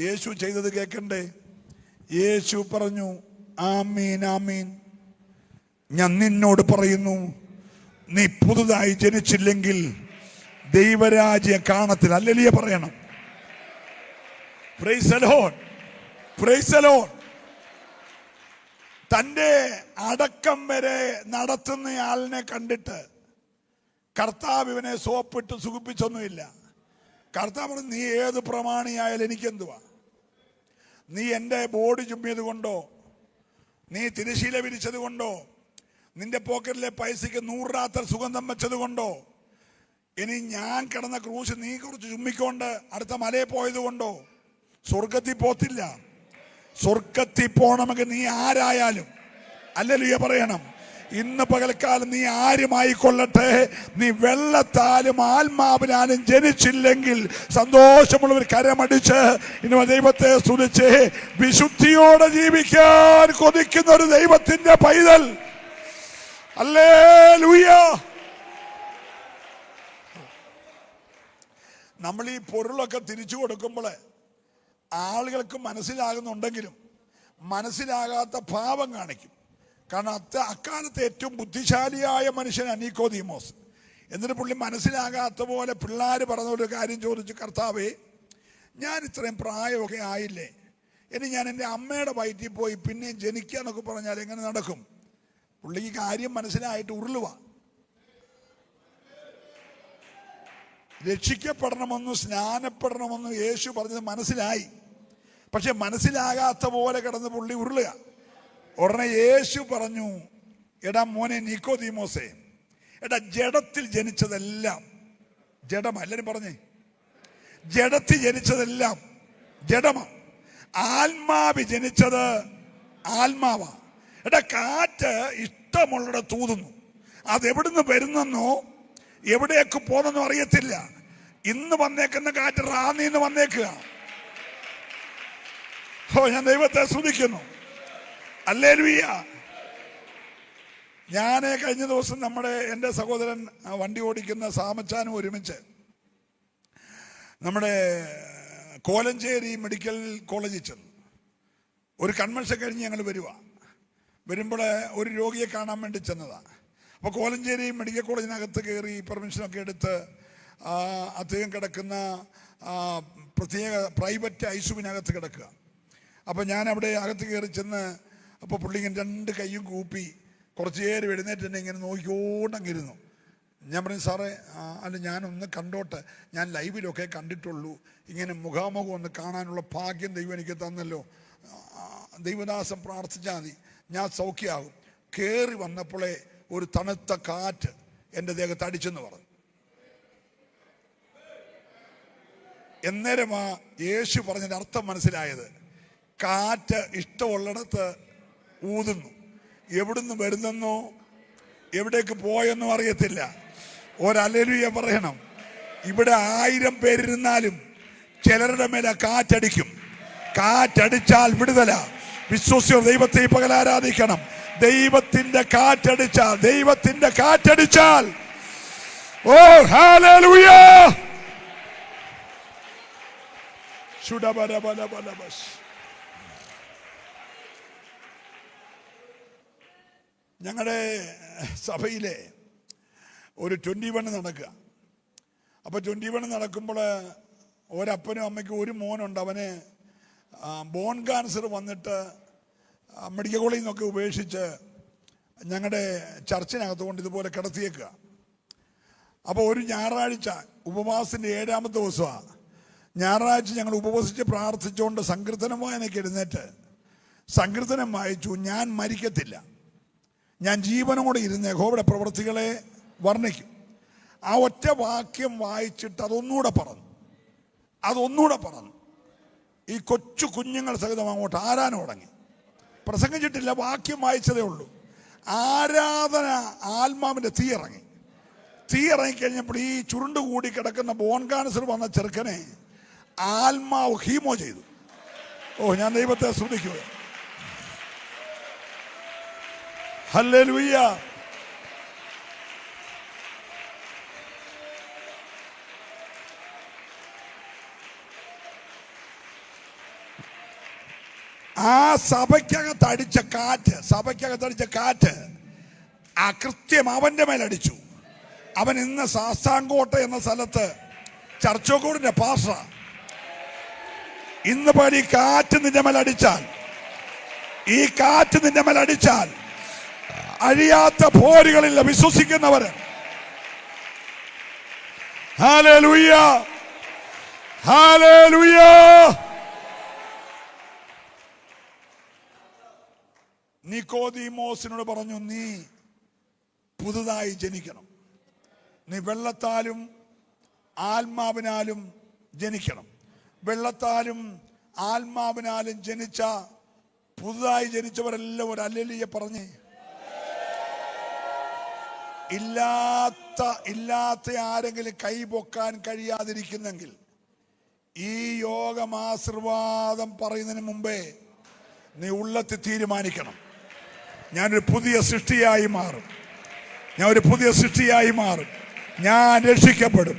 യേശു ചെയ്തത് കേൾക്കണ്ടേ? യേശു പറഞ്ഞു, ആമീൻ ആമീൻ, ഞാൻ നിന്നോട് പറയുന്നു, നീ പുതുതായി ജനിച്ചില്ലെങ്കിൽ ദൈവരാജ്യം കാണത്തില്ല. ഹല്ലേലൂയ പറയണം. Price the Lord, praise the Lord. തന്റെ അടക്കം വരെ നടത്തുന്നയാളിനെ കണ്ടിട്ട് കർത്താവ് ഇവനെ സോപ്പിട്ട് സുഖിപ്പിച്ചൊന്നുമില്ല. കർത്താവ് പറഞ്ഞു, നീ ഏത് പ്രമാണിയായാലും എനിക്കെന്തുവാ? നീ എൻ്റെ ബോഡി ചുമ്മിയത് കൊണ്ടോ, നീ തിരശീല വിരിച്ചത് കൊണ്ടോ, നിന്റെ പോക്കറ്റിലെ പൈസയ്ക്ക് 100 റാത്തൽ സുഗന്ധം വെച്ചത് കൊണ്ടോ, ഇനി ഞാൻ കിടന്ന ക്രൂശ് നീ കുറച്ച് ചുമ്മിക്കൊണ്ട് അടുത്ത മലയിൽ പോയത് കൊണ്ടോ സ്വർഗത്തിൽ പോത്തില്ല. സ്വർഗത്തിൽ പോണമെങ്കിൽ നീ ആരായാലും, ഹല്ലേലൂയ പറയണം, ഇന്ന് പകൽക്കാലം നീ ആരുമായിക്കൊള്ളട്ടെ, നീ വെള്ളത്താലും ആത്മാവിനാലും ജനിച്ചില്ലെങ്കിൽ സന്തോഷമുള്ളവർ കരമടിച്ച് ഇനി ദൈവത്തെ സ്തുതിച്ച് വിശുദ്ധിയോടെ ജീവിക്കാൻ കൊതിക്കുന്ന ഒരു ദൈവത്തിന്റെ പൈതൽ. ഹല്ലേലൂയ. നമ്മൾ ഈ പൊരുളൊക്കെ തിരിച്ചു കൊടുക്കുമ്പോൾ ആളുകൾക്ക് മനസ്സിലാകുന്നുണ്ടെങ്കിലും മനസ്സിലാകാത്ത ഭാവം കാണിക്കും. കാരണം അക്കാലത്തെ ഏറ്റവും ബുദ്ധിശാലിയായ മനുഷ്യനാണ് നിക്കോദീമോസ്. എന്നിട്ട് പുള്ളി മനസ്സിലാകാത്ത പോലെ പിള്ളേർ പറഞ്ഞ ഒരു കാര്യം ചോദിച്ചു, കർത്താവേ, ഞാൻ ഇത്രയും പ്രായമൊക്കെ ആയില്ലേ, ഇനി ഞാൻ എൻ്റെ അമ്മയുടെ വയറ്റിൽ പോയി പിന്നെയും ജനിക്കുക എന്നൊക്കെ പറഞ്ഞാൽ എങ്ങനെ നടക്കും? പുള്ളിക്ക് കാര്യം മനസ്സിലായിട്ട് ഉരുളുക. രക്ഷിക്കപ്പെടണമെന്നും സ്നാനപ്പെടണമെന്നും യേശു പറഞ്ഞത് മനസ്സിലായി. പക്ഷെ മനസ്സിലാകാത്ത പോലെ കിടന്ന് പുള്ളി ഉരുളുക. ഉടനെ യേശു പറഞ്ഞു, എടാ മോനെ നിക്കോദീമോസേ, എടാ ജഡത്തിൽ ജനിച്ചതെല്ലാം ജഡമാ. എല്ലാരും പറഞ്ഞേ, ജഡത്തിൽ ജനിച്ചതെല്ലാം ജഡമാ, ആത്മാവി ജനിച്ചത് ആത്മാവാ. എടാ കാറ്റ് ഇഷ്ടമുള്ളടെ തൂതുന്നു, അതെവിടുന്ന് വരുന്നെന്നോ എവിടേക്ക് പോന്നെന്നോ അറിയത്തില്ല. ഇന്ന് വന്നേക്കുന്ന കാറ്റ് റാന്നിന്ന് വന്നേക്കുക. ഓ, ഞാൻ ദൈവത്തെ സ്തുതിക്കുന്നു. ഹല്ലേലൂയ. ഞാൻ കഴിഞ്ഞ ദിവസം എൻ്റെ സഹോദരൻ വണ്ടി ഓടിക്കുന്ന സാമച്ചാനും ഒരുമിച്ച് നമ്മുടെ കോലഞ്ചേരി മെഡിക്കൽ കോളേജിൽ ചെന്നു. ഒരു കൺവെൻഷൻ കഴിഞ്ഞ് ഞങ്ങൾ വരുമ്പോൾ ഒരു രോഗിയെ കാണാൻ വേണ്ടി ചെന്നതാണ്. അപ്പോൾ കോലഞ്ചേരി മെഡിക്കൽ കോളേജിനകത്ത് കയറി പെർമിഷനൊക്കെ എടുത്ത് അദ്ദേഹം കിടക്കുന്ന പ്രത്യേക പ്രൈവറ്റ് ഐസിയുവിനകത്ത് കിടക്കുക. അപ്പോൾ ഞാൻ അവിടെ അകത്ത് കയറി ചെന്ന് അപ്പോൾ പുള്ളിങ്ങൻ 2 കൈയും കൂപ്പി കുറച്ച് നേരം എഴുന്നേറ്റ് ഇങ്ങനെ നോക്കിക്കൊണ്ടങ്ങിരുന്നു. ഞാൻ പറഞ്ഞു, സാറേ അല്ല ഞാനൊന്ന് കണ്ടോട്ടെ, ഞാൻ ലൈവിലൊക്കെ കണ്ടിട്ടുള്ളൂ, ഇങ്ങനെ മുഖാമുഖം ഒന്ന് കാണാനുള്ള ഭാഗ്യം ദൈവം എനിക്ക് തന്നല്ലോ, ദൈവദാസൻ പ്രാർത്ഥിച്ചാൽ മതി, ഞാൻ സൗഖ്യമാകും. കയറി വന്നപ്പോഴേ ഒരു തണുത്ത കാറ്റ് എൻ്റെ ദേഹത്ത് അടിച്ചെന്ന് പറഞ്ഞു. എന്നേരമാ യേശു പറഞ്ഞതിൻ്റെ അർത്ഥം മനസ്സിലായത്. കാറ്റ് ഇഷ്ടമുള്ളിടത്ത് ഊതുന്നു, എവിടുന്ന് വരുന്നെന്നോ എവിടേക്ക് പോയെന്നോ അറിയത്തില്ല. ഒരല്ലേലൂയ പറയണം. ഇവിടെ 1000 പേരിരുന്നാലും ചിലരുടെ മേലെ കാറ്റടിക്കും. കാറ്റടിച്ചാൽ വിടുതല. വിശ്വസിച്ച ദൈവത്തെ പകൽ ആരാധിക്കണം. ദൈവത്തിന്റെ കാറ്റടിച്ചാൽ ഓ ഹല്ലേലൂയ. ഞങ്ങളുടെ സഭയിലെ ഒരു 21 നടക്കുക. അപ്പോൾ 21 നടക്കുമ്പോൾ ഒരപ്പനും അമ്മയ്ക്കും ഒരു മോനുണ്ട്. അവന് ബോൺ ക്യാൻസർ വന്നിട്ട് മെഡിക്കൽ കോളേജിൽ നിന്നൊക്കെ ഉപേക്ഷിച്ച് ഞങ്ങളുടെ ചർച്ചിനകത്ത് കൊണ്ട് ഇതുപോലെ കിടത്തിയേക്കുക. അപ്പോൾ ഒരു ഞായറാഴ്ച ഉപവാസത്തിൻ്റെ 7ാമത്തെ ദിവസമാണ്. ഞായറാഴ്ച ഞങ്ങൾ ഉപവസിച്ച് പ്രാർത്ഥിച്ചുകൊണ്ട് സങ്കീർത്തനം വായനയ്ക്ക് എഴുന്നേറ്റ് സങ്കീർത്തനം വായിച്ചു. ഞാൻ മരിക്കത്തില്ല, ഞാൻ ജീവനോടെ ഇരുന്ന് യഹോവയുടെ പ്രവൃത്തികളെ വർണ്ണിക്കും. ആ ഒറ്റ വാക്യം വായിച്ചിട്ട് അതൊന്നുകൂടെ പറഞ്ഞു. ഈ കൊച്ചു കുഞ്ഞുങ്ങൾ സഹിതം അങ്ങോട്ട് ആരാധന തുടങ്ങി. പ്രസംഗിച്ചിട്ടില്ല, വാക്യം വായിച്ചതേ ഉള്ളൂ. ആരാധന ആത്മാവിൻ്റെ തീ ഇറങ്ങിക്കഴിഞ്ഞപ്പോൾ ഈ ചുരുണ്ടുകൂടി കിടക്കുന്ന ബോൺ ക്യാൻസർ വന്ന ചെറുക്കനെ ആത്മാവ് ഹീമോ ചെയ്തു. ഓ, ഞാൻ ദൈവത്തെ സ്തുതിക്കുക. ഹല്ലേലൂയ. ആ സഭയ്ക്കകത്തടിച്ച കാറ്റ് ആ കൃത്യം അവന്റെ മേലടിച്ചു. അവൻ ഇന്ന് ശാസ്താംകോട്ട എന്ന സ്ഥലത്ത് ചർച്ചോക്കോടിന്റെ പാസ്റ്റ. ഇന്ന് ഈ കാറ്റ് നിന്റെ മേലടിച്ചാൽ അഴിയാത്ത പോരുകളില്ല. വിശ്വസിക്കുന്നവര് ഹല്ലേലൂയ, ഹല്ലേലൂയ. നിക്കോദീമോസിനോട് പറഞ്ഞു, നീ പുതുതായി ജനിക്കണം. നീ വെള്ളത്താലും ആത്മാവിനാലും ജനിക്കണം. വെള്ളത്താലും ആത്മാവിനാലും പുതുതായി ജനിച്ചവരെല്ലാം ഒരു ഹല്ലേലൂയ പറഞ്ഞേ. ഇല്ലാത്ത ആരെങ്കിലും കൈ പൊക്കാൻ കഴിയാതിരിക്കുന്നെങ്കിൽ ഈ യോഗമാശീർവാദം പറയുന്നതിന് മുമ്പേ നീ ഉള്ളത്തിൽ തീരുമാനിക്കണം, ഞാനൊരു പുതിയ സൃഷ്ടിയായി മാറും, ഞാൻ രക്ഷിക്കപ്പെടും,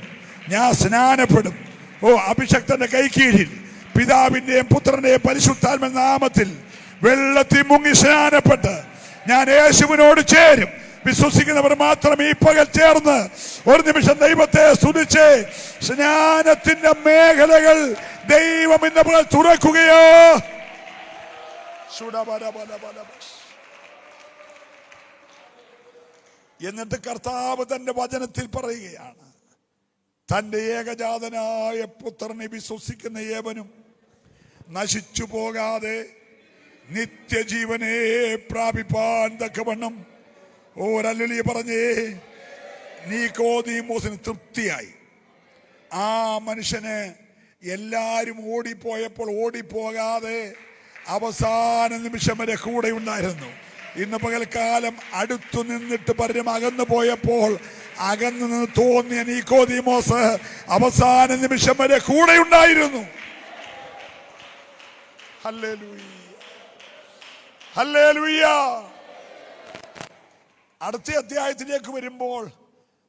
ഞാൻ സ്നാനപ്പെടും. ഓ, അഭിഷക്തന്റെ കൈക്കീഴിൽ പിതാവിന്റെയും പുത്രന്റെയും പരിശുദ്ധാത്മ നാമത്തിൽ വെള്ളത്തിൽ മുങ്ങി സ്നാനപ്പെട്ട് ഞാൻ യേശുവിനോട് ചേരും. വിശ്വസിക്കുന്നവർ മാത്രം ഈ പകൽ ചേർന്ന് ഒരു നിമിഷം ദൈവത്തെ സ്തുതിച്ച് സ്നാനത്തിന്റെ മേഖലകൾ ദൈവം ഇന്ന് പകൽ തുറക്കുകയോ. എന്നിട്ട് കർത്താവ് തന്റെ വചനത്തിൽ പറയുകയാണ്, തന്റെ ഏകജാതനായ പുത്രനെ വിശ്വസിക്കുന്ന ഏവനും നശിച്ചു പോകാതെ നിത്യജീവനെ പ്രാപിപ്പാൻ തക്കവണ്ണം. ഹല്ലേലൂയ പറഞ്ഞേ. നിക്കോദീമോസിന് തൃപ്തിയായി. ആ മനുഷ്യന് എല്ലാരും ഓടിപ്പോയപ്പോൾ ഓടിപ്പോകാതെ അവസാന നിമിഷം വരെ കൂടെ ഉണ്ടായിരുന്നു. ഇന്ന് പകൽക്കാലം അടുത്തു നിന്നിട്ട് പലരും അകന്നു പോയപ്പോൾ അകന്നു നിന്ന് തോന്നിയ നിക്കോദീമോസ് അവസാന നിമിഷം വരെ കൂടെ ഉണ്ടായിരുന്നു. Hallelujah, hallelujah. അടുത്ത അധ്യായത്തിലേക്ക് വരുമ്പോൾ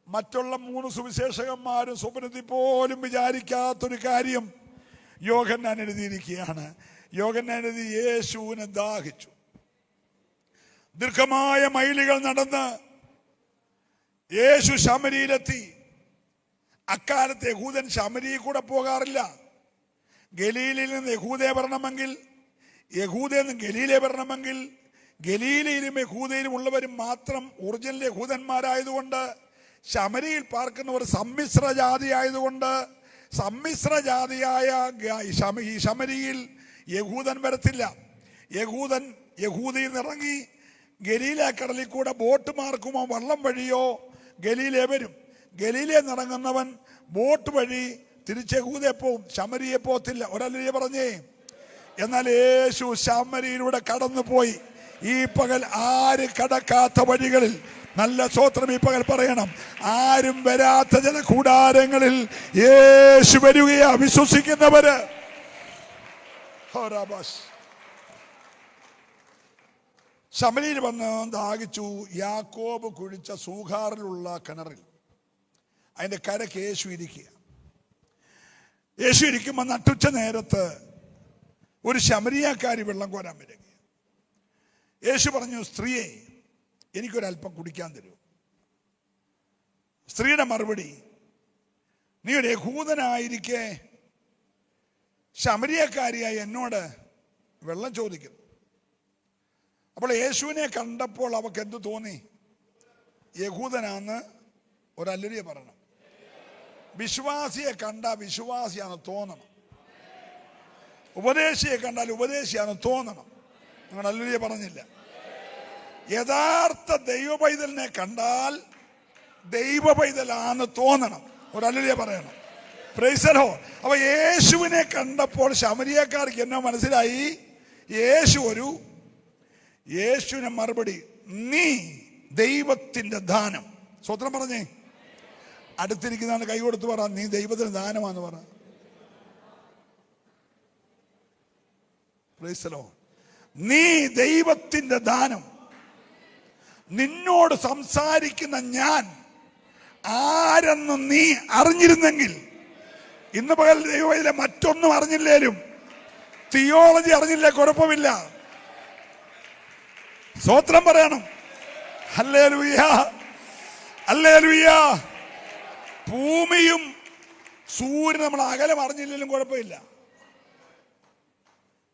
മറ്റുള്ള 3 സുവിശേഷകന്മാരും സ്വപ്നത്തിൽ പോലും വിചാരിക്കാത്തൊരു കാര്യം യോഹന്നാൻ എഴുതിയിരിക്കുകയാണ്. യോഹന്നാൻ എഴുതി, യേശുവിനെ ദാഹിച്ചു. ദീർഘമായ മൈലുകൾ നടന്ന് യേശു ശമരിയിലെത്തി. അക്കാലത്ത് യഹൂദൻ ശമരിയിൽ കൂടെ പോകാറില്ല. ഗലീലയിൽ നിന്ന് യഹൂദയെ വരണമെങ്കിൽ, യഹൂദയിൽ നിന്ന് ഗലീലയെ വരണമെങ്കിൽ ഗലീലയിലും യഹൂദയിലും ഉള്ളവരും മാത്രം ഒറിജിനൽ യഹൂദന്മാരായതുകൊണ്ട്, ശമരിയിൽ പാർക്കുന്നവർ സമ്മിശ്ര ജാതി ആയതുകൊണ്ട്, സമ്മിശ്ര ജാതിയായ ഈ ശമരിയിൽ യഹൂദൻ വരത്തില്ല. യഹൂദയിൽ നിന്നിറങ്ങി ഗലീല കടലിൽ കൂടെ ബോട്ട് മാർക്കുമോ വള്ളം വഴിയോ ഗലീലയെ വരും. ഗലീലയിൽ നിറങ്ങുന്നവൻ ബോട്ട് വഴി തിരിച്ച് യഹൂദയെ പോവും, ശമരിയെ പോകത്തില്ല. ഒരല്ലേ പറഞ്ഞേ. എന്നാൽ യേശു ശമരിയിലൂടെ കടന്നുപോയി. ഈ പകൽ ആര് കടക്കാത്ത വഴികളിൽ, നല്ല സ്തോത്രം ഈ പകൽ പറയണം, ആരും വരാത്ത ചില കൂടാരങ്ങളിൽ യേശു വരികയാ. വിശ്വസിക്കുന്നവര് ശമരിയിൽ വന്ന് ദാഹിച്ചു. യാക്കോബ് കുഴിച്ച സൂഖാറിലുള്ള കിണറിൽ അതിന്റെ കരക്ക് യേശു ഇരിക്കുക. യേശു ഇരിക്കുമ്പോൾ നട്ടുച്ച നേരത്ത് ഒരു ശമരിയാക്കാരി വെള്ളം കോരാൻ വരിക. യേശു പറഞ്ഞു, സ്ത്രീയെ, എനിക്കൊരല്പം കുടിക്കാൻ തരൂ. സ്ത്രീയുടെ മറുപടി, നീ ഒരു യഹൂദനായിരിക്കെ ശമരിയക്കാരിയായി എന്നോട് വെള്ളം ചോദിക്കുന്നു. അപ്പോൾ യേശുവിനെ കണ്ടപ്പോൾ അവൾക്ക് എന്തു തോന്നി? യഹൂദനാന്ന് ഒരല്ലുരിയെ പറയണം. വിശ്വാസിയെ കണ്ട വിശ്വാസിയാന്ന് തോന്നണം. ഉപദേശിയെ കണ്ടാൽ ഉപദേശിയാന്ന് തോന്നണം. നിങ്ങൾ അല്ലുരിയെ പറഞ്ഞില്ല. യഥാർത്ഥ ദൈവ പൈതലിനെ കണ്ടാൽ ദൈവ പൈതലാന്ന് തോന്നണം. ഒരല്ലുരിയെ പറയണം. Price the Lord. അപ്പൊ യേശുവിനെ കണ്ടപ്പോൾ ശമരിയക്കാർക്ക് എന്നാ മനസ്സിലായി? യേശുവിനെ മറുപടി, നീ ദൈവത്തിന്റെ ദാനം. സ്വത്രം പറഞ്ഞേ. അടുത്തിരിക്കുന്നതാണ് കൈ കൊടുത്ത് പറ, നീ ദൈവത്തിന് ദാനമാന്ന് പറ. Price the Lord. നീ ദൈവത്തിന്റെ ദാനം. നിന്നോട് സംസാരിക്കുന്ന ഞാൻ ആരെന്ന് നീ അറിഞ്ഞിരുന്നെങ്കിൽ, ഇന്ന് പകൽ ദൈവത്തിലെ മറ്റൊന്നും അറിഞ്ഞില്ലേലും, തിയോളജി അറിഞ്ഞില്ലേ കുഴപ്പമില്ല. സ്തോത്രം പറയണം. Hallelujah, hallelujah. ഭൂമിയും സൂര്യൻ നമ്മൾ അകലം അറിഞ്ഞില്ലെങ്കിലും കുഴപ്പമില്ല.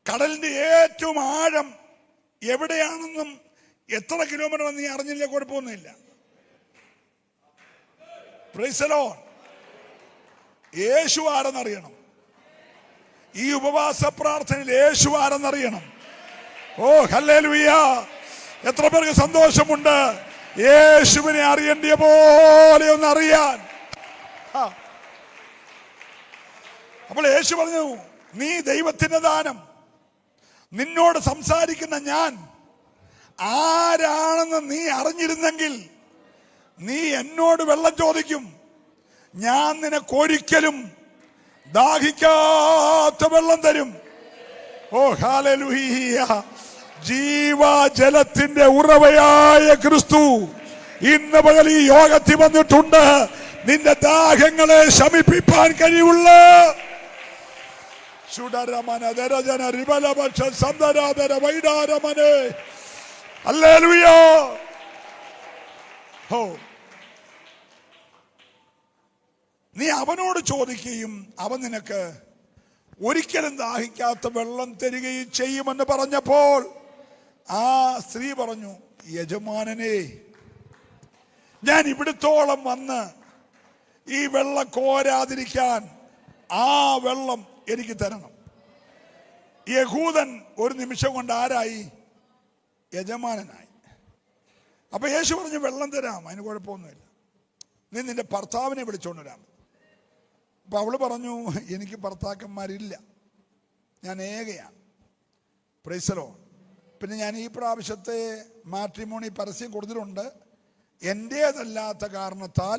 കടലിന്റെ ഏറ്റവും ആഴം എവിടെയാണെന്നും എത്ര കിലോമീറ്റർ നീ അറിഞ്ഞില്ലേ കുഴപ്പമൊന്നുമില്ല. Praise the Lord. യേശു ആരെന്നറിയണം. ഈ ഉപവാസ പ്രാർത്ഥനയിൽ യേശു ആരെന്നറിയണം. ഓ ഹല്ലേലൂയ. എത്ര പേർക്ക് സന്തോഷമുണ്ട് യേശുവിനെ അറിയേണ്ടിയ പോലെ ഒന്ന് അറിയാൻ. അപ്പോൾ യേശു പറഞ്ഞു, നീ ദൈവത്തിന്റെ ദാനം. നിന്നോട് സംസാരിക്കുന്ന ഞാൻ ആരാണെന്ന് നീ അറിഞ്ഞിരുന്നെങ്കിൽ നീ എന്നോട് വെള്ളം ചോദിക്കും, ഞാൻ നിനക്കൊരിക്കലും ദാഹിക്കാത്ത വെള്ളം തരും. ഓ ഹല്ലേലൂയ. ജീവജലത്തിന്റെ ഉറവയായ ക്രിസ്തു ഇന്ന് പകൽ ഈ യോഗത്തിൽ വന്നിട്ടുണ്ട്. നിന്റെ ദാഹങ്ങളെ ശമിപ്പിക്കാൻ കഴിവുള്ള ഹല്ലേലൂയ. നീ അവനോട് ചോദിക്കുകയും അവൻ നിനക്ക് ഒരിക്കലും ദാഹിക്കാത്ത വെള്ളം തരികയും ചെയ്യുമെന്ന് പറഞ്ഞപ്പോൾ ആ സ്ത്രീ പറഞ്ഞു, യജമാനനെ, ഞാൻ ഇവിടത്തോളം വന്ന് ഈ വെള്ളം കോരാതിരിക്കാൻ ആ വെള്ളം എനിക്ക് തരണം. യഹൂദൻ ഒരു നിമിഷം കൊണ്ട് ആരായി? യജമാനനായി. അപ്പൊ യേശു പറഞ്ഞു, വെള്ളം തരാം, അതിന് കുഴപ്പമൊന്നുമില്ല, നീ നിന്റെ ഭർത്താവിനെ വിളിച്ചോണ്ട് വരാം. അപ്പൊ അവള് പറഞ്ഞു, എനിക്ക് ഭർത്താക്കന്മാരില്ല, ഞാൻ ഏകയാണ്. Price the Lord. പിന്നെ ഞാൻ ഈ പ്രാവശ്യത്തെ മാട്രിമോണി പരസ്യം കൊടുത്തിട്ടുണ്ട്. എൻ്റേതല്ലാത്ത കാരണത്താൽ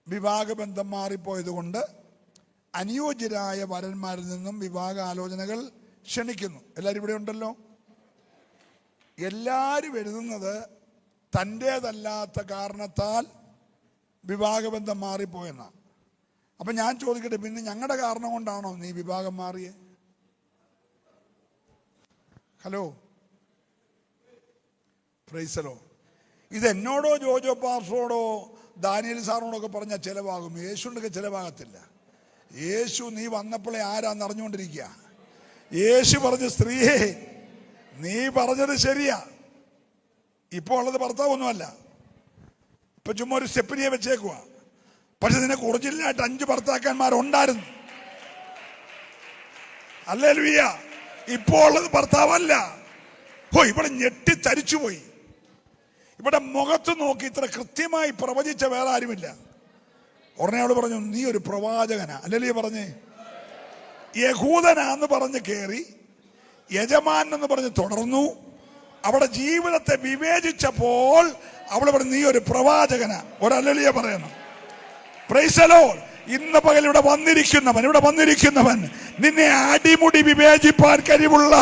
വിവാഹബന്ധം മാറിപ്പോയത് കൊണ്ട് അനുയോജ്യരായ വരന്മാരിൽ നിന്നും വിവാഹ ആലോചനകൾ ക്ഷണിക്കുന്നു. എല്ലാവരും ഇവിടെ ഉണ്ടല്ലോ. എല്ലാവരും എഴുതുന്നത് തൻ്റേതല്ലാത്ത കാരണത്താൽ വിവാഹബന്ധം മാറിപ്പോയെന്നാണ്. അപ്പം ഞാൻ ചോദിക്കട്ടെ, പിന്നെ ഞങ്ങളുടെ കാരണം കൊണ്ടാണോ നീ വിവാഹം മാറിയേ? ഹലോ, പ്രൈസലോ. ഇത് എന്നോടോ ജോജോ പാസ്റ്ററോടോ ദാനിയേൽ സാറിനോടൊക്കെ പറഞ്ഞാൽ ചിലവാകും, യേശുവിനൊക്കെ ചിലവാകത്തില്ല. യേശു നീ വന്നപ്പോഴേ ആരാന്ന് അറിഞ്ഞുകൊണ്ടിരിക്കുക. യേശു പറഞ്ഞു, സ്ത്രീയെ നീ പറഞ്ഞത് ശരിയാ, ഇപ്പോൾ ഉള്ളത് ഭർത്താവൊന്നുമല്ല, ഇപ്പൊ ചുമ്മാ ഒരു സ്റ്റെപ്പിനിയെ വെച്ചേക്കുക. പക്ഷെ നിനക്ക് ഒറിജിനലായിട്ട് 5 ഭർത്താക്കന്മാരുണ്ടായിരുന്നു. ഹല്ലേലൂയ. ഇപ്പോൾ ഉള്ളത് ഭർത്താവല്ല. ഇവിടെ ഞെട്ടിത്തരിച്ചുപോയി. ഇവിടെ മുഖത്ത് നോക്കി ഇത്ര കൃത്യമായി പ്രവചിച്ച വേറെ ആരുമില്ല. ഉടനെ അവള് പറഞ്ഞു, നീ ഒരു പ്രവാചകനാ. അല്ലല്ലേ പറഞ്ഞേ? യഹൂദനാന്ന് പറഞ്ഞ് കയറി, യജമാൻ എന്ന് പറഞ്ഞ് തുടർന്നു. അവിടെ ജീവിതത്തെ വിവേചിച്ചപ്പോൾ അവൾ പറഞ്ഞു, നീ ഒരു പ്രവാചകനാ. ഒരല്ലിയ പറയണം. Price the Lord. ഇന്ന് പകൽ ഇവിടെ വന്നിരിക്കുന്നവൻ നിന്നെ അടിമുടി വിവേചിപ്പാൻ കഴിവുള്ള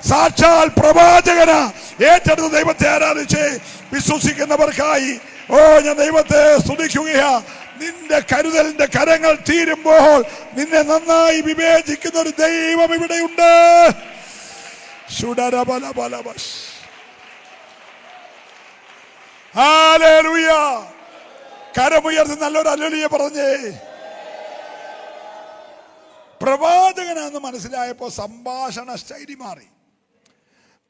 സാക്ഷാൽ പ്രവാചകന. ഏറ്റെടുത്ത ദൈവത്തെ ആരാധിച്ച് വിശ്വസിക്കുന്നവർക്കായി ഞാൻ ദൈവത്തെ സ്തുതിക്കുകയാ. നിന്റെ കരുതലിന്റെ കരങ്ങൾ തീരുമ്പോൾ നിന്നെ നന്നായി വിവേചിക്കുന്ന ഒരു ദൈവം ഇവിടെയുണ്ട്. ഹല്ലേലൂയ. കരമുയർത്തി നല്ലൊരു ഹല്ലേലൂയ പറഞ്ഞേ. പ്രവാചകനാന്ന് മനസ്സിലായപ്പോ സംഭാഷണ ശൈലി മാറി.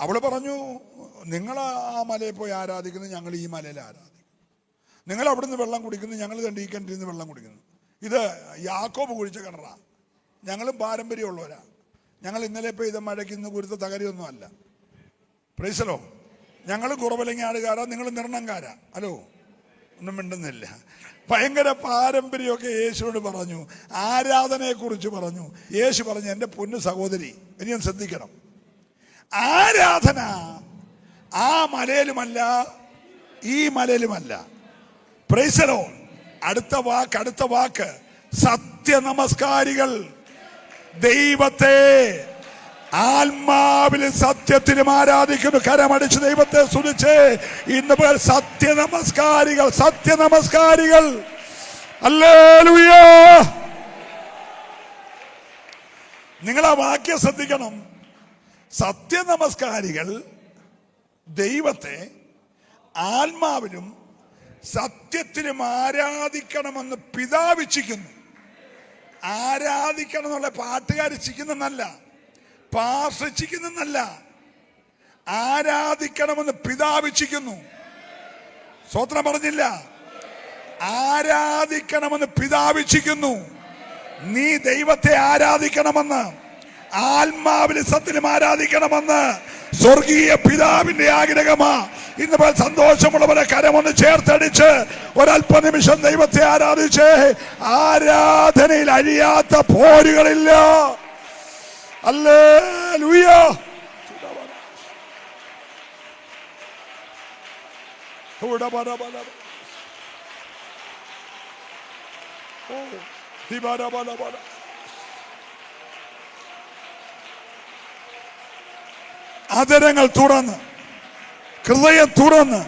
അവള് പറഞ്ഞു, നിങ്ങൾ ആ മലയിൽ പോയി ആരാധിക്കുന്നു, ഞങ്ങൾ ഈ മലയിൽ ആരാധിക്കുന്നു. നിങ്ങൾ അവിടുന്ന് വെള്ളം കുടിക്കുന്നു, ഞങ്ങൾ ഈ കിണറ്റിൽ നിന്ന് വെള്ളം കുടിക്കുന്നു. ഇത് യാക്കോബ് കുഴിച്ച കിണറാ, ഞങ്ങളും പാരമ്പര്യമുള്ളവരാ. ഞങ്ങൾ ഇന്നലെ പെയ്ത മഴയ്ക്ക് ഇന്ന് കുരുത്ത തകരയൊന്നും അല്ല. പ്രൈസലോ. ഞങ്ങൾ കുറവലങ്ങാടുകാരാ, നിങ്ങൾ നിർണ്ണംകാരാ. ഹലോ, ഒന്നും മിണ്ടുന്നില്ല. ഭയങ്കര പാരമ്പര്യമൊക്കെ യേശുവോട് പറഞ്ഞു, ആരാധനയെ കുറിച്ച് പറഞ്ഞു. യേശു പറഞ്ഞു, എൻ്റെ പൊന്നു സഹോദരി, ഇനിയും ശ്രദ്ധിക്കണം, ആരാധന ആ മലയിലുമല്ല ഈ മലയിലുമല്ല. Price the Lord. അടുത്ത വാക്ക് സത്യനമസ്കാരികൾ ദൈവത്തെ ആത്മാവിലും സത്യത്തിലും ആരാധിക്കുന്നു. കരമടിച്ച് ദൈവത്തെ സ്തുതിച്ച് ഇന്ന് പേർ സത്യനമസ്കാരികൾ. ഹല്ലേലൂയ. നിങ്ങൾ ആ വാക്യം ശ്രദ്ധിക്കണം. സത്യനമസ്കാരികൾ ദൈവത്തെ ആത്മാവിലും സത്യത്തിലും ആരാധിക്കണമെന്ന് പിതാവിച്ഛിക്കുന്നു. ആരാധിക്കണം എന്നുള്ള പാട്ടുകാരിച്ചിരിക്കുന്നല്ല, പാർശ്വിച്ചിരിക്കുന്നല്ല, ആരാധിക്കണമെന്ന് പിതാവിച്ഛിക്കുന്നു. സ്വത്രം പറഞ്ഞില്ല. ആരാധിക്കണമെന്ന് പിതാവിച്ഛിക്കുന്നു. നീ ദൈവത്തെ ആരാധിക്കണമെന്ന്, ആത്മാവിലും സത്യത്തിലും ആരാധിക്കണമെന്ന് സ്വർഗീയ പിതാവിന്റെ ആഗ്രഹമാ. ഇന്ന് സന്തോഷമുള്ളവരെ കരമൊന്ന് ചേർത്തടിച്ച് ഒരല്പനിമിഷം ദൈവത്തെ ആരാധിച്ച്. ആരാധനയിൽ അഴിയാത്ത പോരുകളില്ല. ഹല്ലേലൂയ. അതരങ്ങൾ തുറന്ന്, ഹൃദയം തുറന്ന്,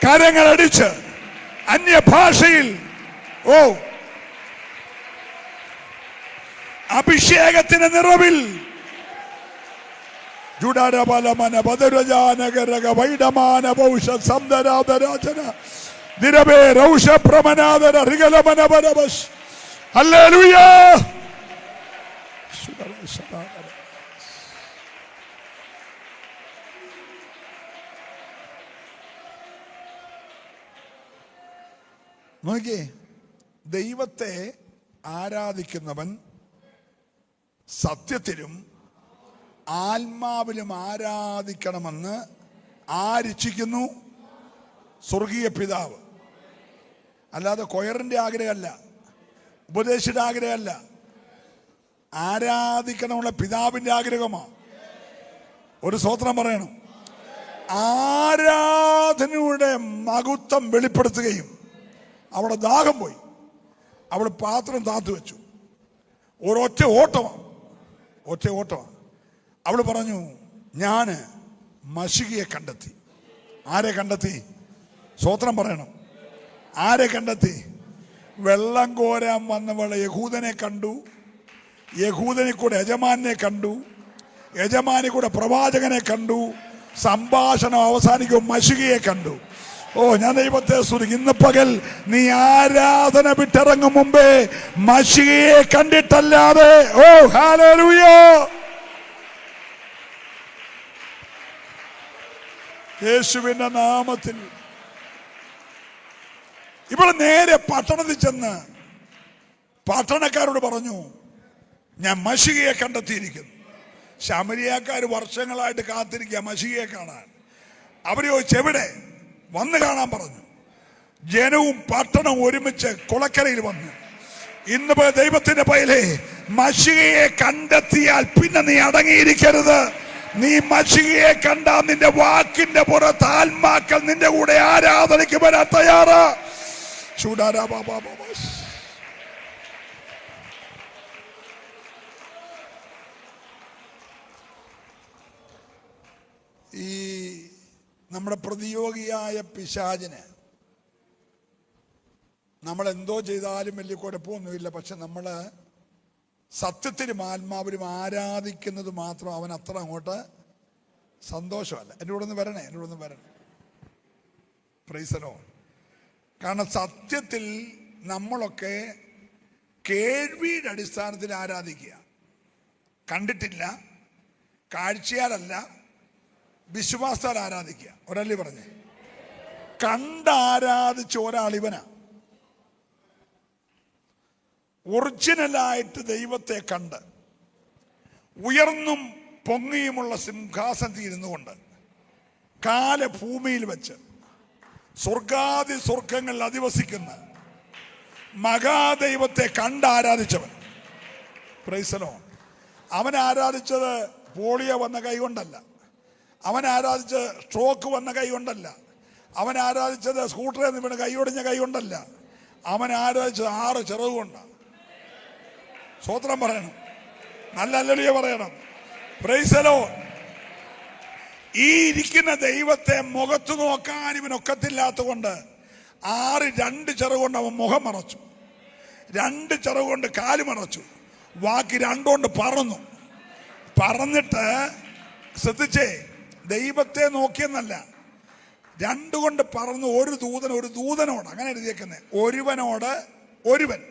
കരങ്ങൾ അടിച്ച് അന്യഭാഷയിൽ അഭിഷേകത്തിന്റെ നിറവിൽ ഹല്ലേലൂയ. നോക്കിയേ, ദൈവത്തെ ആരാധിക്കുന്നവൻ സത്യത്തിലും ആത്മാവിലും ആരാധിക്കണമെന്ന് ആരിച്ഛിക്കുന്നു? സ്വർഗീയ പിതാവ്. അല്ലാതെ കൊയറിന്റെ ആഗ്രഹമല്ല, ഉപദേശിയുടെ ആഗ്രഹമല്ല, ആരാധിക്കണമുള്ള പിതാവിന്റെ ആഗ്രഹമാണ്. ഒരു സ്തോത്രം പറയണം. ആരാധനയുടെ മഹത്വം വെളിപ്പെടുത്തുകയും അവിടെ ദാഹം പോയി. അവൾ പാത്രം താത്തു വെച്ചു. ഒറ്റ ഓട്ടമാണ്. അവൾ പറഞ്ഞു, ഞാൻ മശികയെ കണ്ടെത്തി. ആരെ കണ്ടെത്തി? സ്തോത്രം പറയണം. ആരെ കണ്ടെത്തി? വെള്ളം കോരാൻ വന്നവളെ യഹൂദനെ കണ്ടു, യഹൂദനെ കൂടെ യജമാനെ കണ്ടു, യജമാനി കൂടെ പ്രവാചകനെ കണ്ടു, സംഭാഷണം അവസാനിക്കും മശികയെ കണ്ടു. ഞാൻ ദൈവത്തെ സ്തുതിക്കുന്നു. ഇന്ന് പകൽ നീ ആരാധന വിട്ടിറങ്ങും മുമ്പേ മശികയെ കണ്ടിട്ടല്ലാതെ ഹല്ലേലൂയ, യേശുവിന്റെ നാമത്തിൽ. ഇവിടെ നേരെ പട്ടണത്തിൽ ചെന്ന് പട്ടണക്കാരോട് പറഞ്ഞു, ഞാൻ മശികയെ കണ്ടെത്തിയിരിക്കുന്നു. ശമരിയാക്കാർ വർഷങ്ങളായിട്ട് കാത്തിരിക്കുക മശികയെ കാണാൻ. അവർ ചോദിച്ചു, എവിടെ? വന്ന് കാണാൻ പറഞ്ഞു. ജനവും പട്ടണവും ഒരുമിച്ച് കുളക്കരയിൽ വന്നു. ഇന്ന് ദൈവത്തിന്റെ പൈലേ, മശികയെ കണ്ടെത്തിയാൽ പിന്നെ നീ അടങ്ങിയിരിക്കരുത്. നീ മശികയെ കണ്ടാൽ നിന്റെ വാക്കിന്റെ പുറത്ത് ആത്മാക്കൾ നിന്റെ കൂടെ ആരാധനയ്ക്ക് വരാൻ തയ്യാറാ. ഈ നമ്മുടെ പ്രതിയോഗിയായ പിശാചിന് നമ്മൾ എന്തോ ചെയ്താലും വലിയ കുഴപ്പമൊന്നുമില്ല. പക്ഷെ നമ്മൾ സത്യത്തിലും ആത്മാവിലും ആരാധിക്കുന്നത് മാത്രം അവൻ അത്ര അങ്ങോട്ട് സന്തോഷമല്ല. എൻ്റെ കൂടെ ഒന്ന് വരണേ, എൻ്റെ കൂടെ ഒന്ന് വരണേ. Price the Lord. കാരണം സത്യത്തിൽ നമ്മളൊക്കെ കേൾവിയുടെ അടിസ്ഥാനത്തിൽ ആരാധിക്കുക. കണ്ടിട്ടില്ല, കാഴ്ചയാലല്ല, വിശ്വാസത്താൽ ആരാധിക്കുക. ഒരല്ലേ പറഞ്ഞേ? കണ്ടാരാധിച്ച ഒരാൾ ഇവനാ. ഒറിജിനലായിട്ട് ദൈവത്തെ കണ്ട് ഉയർന്നും പൊങ്ങിയുമുള്ള സിംഹാസനത്തിൽ ഇരുന്നു കൊണ്ട് കാല് ഭൂമിയിൽ വെച്ച് സ്വർഗാദി സ്വർഗങ്ങളിൽ അധിവസിക്കുന്ന മഹാദൈവത്തെ കണ്ടാരാധിച്ചവൻ. Praise the Lord. അവൻ ആരാധിച്ചത് പോളിയോ വന്ന കൈ കൊണ്ടല്ല, അവൻ ആരാധിച്ച് സ്ട്രോക്ക് വന്ന കൈ കൊണ്ടല്ല, അവൻ ആരാധിച്ചത് സ്കൂട്ടറിൽ നിന്ന് വീണ് കൈയൊടിഞ്ഞ കൈ കൊണ്ടല്ല, അവൻ ആരാധിച്ചത് 6 ചിറക് കൊണ്ടാണ്. സ്തോത്രം പറയണം, നല്ല ഹല്ലേലൂയ പറയണം. Price the Lord. ഈ ഇരിക്കുന്ന ദൈവത്തെ മുഖത്ത് നോക്കാൻ ഇവനൊക്കത്തില്ലാത്ത കൊണ്ട് 2 ചിറക് കൊണ്ട് അവൻ മുഖം മറച്ചു, 2 ചിറക് കൊണ്ട് കാല് മറച്ചു, ബാക്കി 2 കൊണ്ട് പറന്നു. പറന്നിട്ട് ശ്രദ്ധിച്ചേ, ദൈവത്തെ നോക്കിയെന്നല്ല, 2 കൊണ്ട് പറന്നു. ഒരു ദൂതനോട്, അങ്ങനെ എഴുതിയേക്കുന്നത്, ഒരുവനോട് ഒരുവൻ.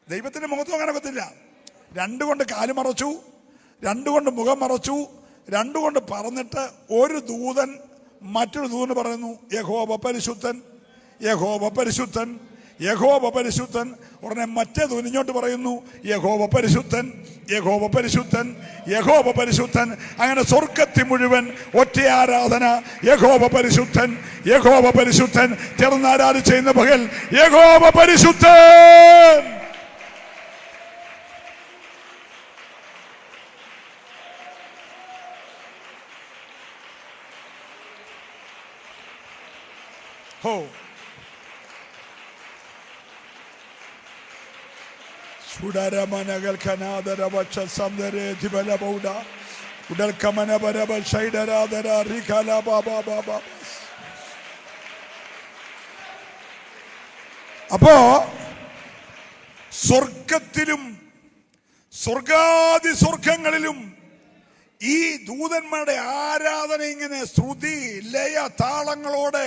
ദൈവത്തിന്റെ മുഖത്ത് നോക്കാൻ ഒക്കത്തില്ല. 2 കൊണ്ട് കാല് മറച്ചു, 2 കൊണ്ട് മുഖം മറച്ചു, 2 കൊണ്ട് പറന്നിട്ട് ഒരു ദൂതൻ മറ്റൊരു ദൂതന് പറയുന്നു, യഹോവ പരിശുദ്ധൻ, യഹോവ പരിശുദ്ധൻ, യഹോവ പരിശുദ്ധൻ. ഉടനെ മറ്റേ ദൂതൻ ഇങ്ങോട്ട് പറയുന്നു, യഹോവ പരിശുദ്ധൻ, യഹോവ പരിശുദ്ധൻ, യഹോവ പരിശുദ്ധൻ. അങ്ങനെ സ്വർഗത്തിൽ മുഴുവൻ ഒറ്റ ആരാധന, യഹോവ പരിശുദ്ധൻ, യഹോവ പരിശുദ്ധൻ. ചേർന്നാരാധന ചെയ്യുന്ന പകൽ യഹോവ പരിശുദ്ധൻ. അപ്പോ സ്വർഗത്തിലും സ്വർഗാദി സ്വർഗങ്ങളിലും ഈ ദൂതന്മാരുടെ ആരാധന ഇങ്ങനെ ശ്രുതി ലയ താളങ്ങളോടെ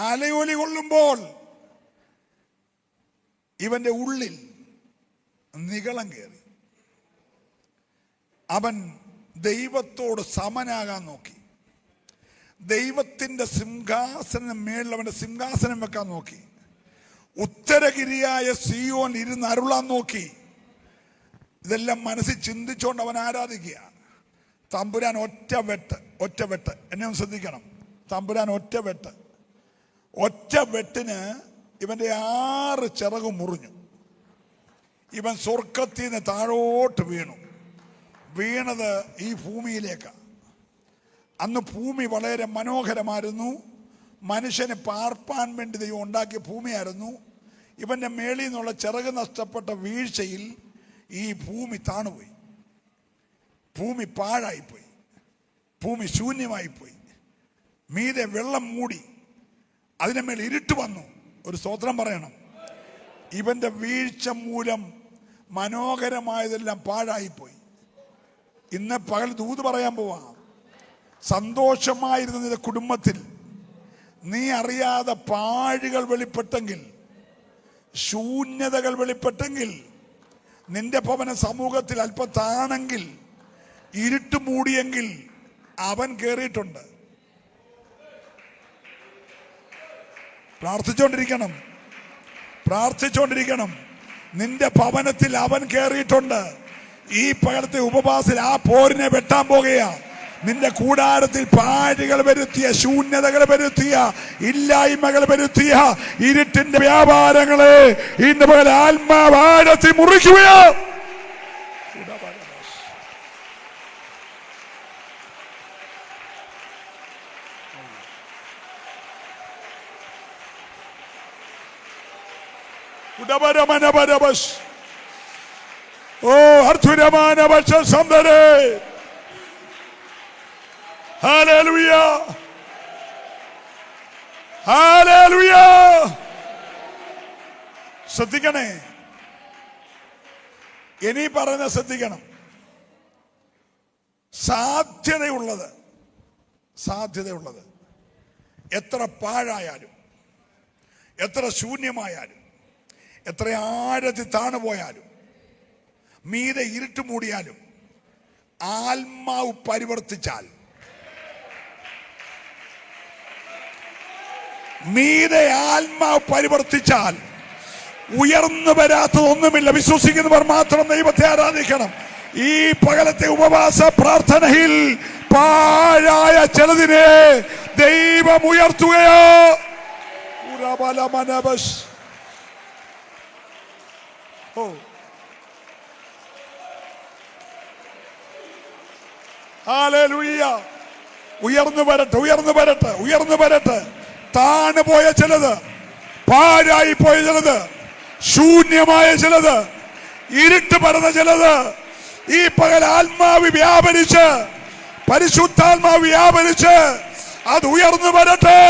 അലയൊലി കൊള്ളുമ്പോൾ ഇവന്റെ ഉള്ളിൽ നിഗളം കയറി. അവൻ ദൈവത്തോട് സമനാകാൻ നോക്കി. ദൈവത്തിന്റെ സിംഹാസനം മേളിൽ അവന്റെ സിംഹാസനം വെക്കാൻ നോക്കി. ഉത്തരഗിരിയായ സിയോൻ ഇരുന്ന് അരുളാൻ നോക്കി. ഇതെല്ലാം മനസ്സിൽ ചിന്തിച്ചുകൊണ്ട് അവൻ ആരാധിക്കുക. തമ്പുരാൻ ഒറ്റ വെട്ട്. എന്നെ ഒന്ന് ശ്രദ്ധിക്കണം. തമ്പുരാൻ ഒറ്റ വെട്ടിന് ഇവന്റെ 6 ചിറക് മുറിഞ്ഞു. ഇവൻ സ്വർഗത്തിൽ നിന്ന് താഴോട്ട് വീണത് ഈ ഭൂമിയിലേക്കാണ്. അന്ന് ഭൂമി വളരെ മനോഹരമായിരുന്നു. മനുഷ്യന് പാർപ്പാൻ വേണ്ടി ദൈവം ഉണ്ടാക്കിയ ഭൂമിയായിരുന്നു. ഇവന്റെ മേളിൽ നിന്നുള്ള ചിറക് നഷ്ടപ്പെട്ട വീഴ്ചയിൽ ഈ ഭൂമി താണുപോയി, ഭൂമി പാഴായിപ്പോയി. ഭൂമി ശൂന്യമായി പോയി. മീതെ വെള്ളം മൂടി, അതിന്റെ മേൽ ഇരുട്ട് വന്നു. ഒരു സ്തോത്രം പറയണം. ഇവന്റെ വീഴ്ച മൂലം മനോഹരമായതെല്ലാം പാഴായിപ്പോയി. ഇന്ന് പകൽ ദൂത് പറയാൻ പോവാ. സന്തോഷമായിരുന്ന നിന്റെ കുടുംബത്തിൽ നീ അറിയാതെ പാഴുകൾ വെളിപ്പെട്ടെങ്കിൽ, ശൂന്യതകൾ വെളിപ്പെട്ടെങ്കിൽ, നിന്റെ ഭവന സമൂഹത്തിൽ അല്പം താണെങ്കിൽ, ഇരുട്ട് മൂടിയെങ്കിൽ അവൻ കേറിയിട്ടുണ്ട്. പ്രാർത്ഥിച്ചോണ്ടിരിക്കണം. നിന്റെ ഭവനത്തിൽ അവൻ കേറിയിട്ടുണ്ട്. ഈ പകലത്തെ ഉപവാസത്തിൽ ആ പോരിനെ വെട്ടാൻ പോകുകയാ. നിന്റെ കൂടാരത്തിൽ പാഴുകൾ വരുത്തിയ, ശൂന്യതകൾ വരുത്തിയ, ഇല്ലായ്മകൾ വരുത്തിയ ഇരുട്ടിന്റെ വ്യാപാരങ്ങളെ ഇന്ന് പകൽ ആത്മാവാഴത്തിൽ മുറിക്കുകയോ. ഓ അർഥുരമാന പക്ഷേ ഹല്ലേലൂയ, ഹല്ലേലൂയ. ശ്രദ്ധിക്കണേ, ഇനി പറഞ്ഞ ശ്രദ്ധിക്കണം. സാധ്യതയുള്ളത് എത്ര പാഴായാലും, എത്ര ശൂന്യമായാലും, എത്ര ആഴത്തിൽ താണുപോയാലും, മീതെ ഇരുട്ട് മൂടിയാലും, ആത്മാവ് പരിവർത്തിച്ചാൽ, മീതെ ആത്മാവ് പരിവർത്തിച്ചാൽ ഉയർന്നു വരാത്തതൊന്നുമില്ല. വിശ്വസിക്കുന്നവർ മാത്രം ദൈവത്തെ ആരാധിക്കണം. ഈ പകലത്തെ ഉപവാസ പ്രാർത്ഥനയിൽ പാഴായ ചിലതിനെ ദൈവം ഉയർത്തുകയോ. ഹല്ലേലൂയ. ഉയർന്നു വരട്ടെ. താണുപോയ ചിലത്, പാഴായി പോയ ചിലത്, ശൂന്യമായ ചിലത്, ഇരുട്ട് പരന്ന ചിലത് ഈ പകൽ ആത്മാവ് വ്യാപരിച്ച്, പരിശുദ്ധാത്മാവ് വ്യാപരിച്ച് അത് ഉയർന്നു വരട്ടെ.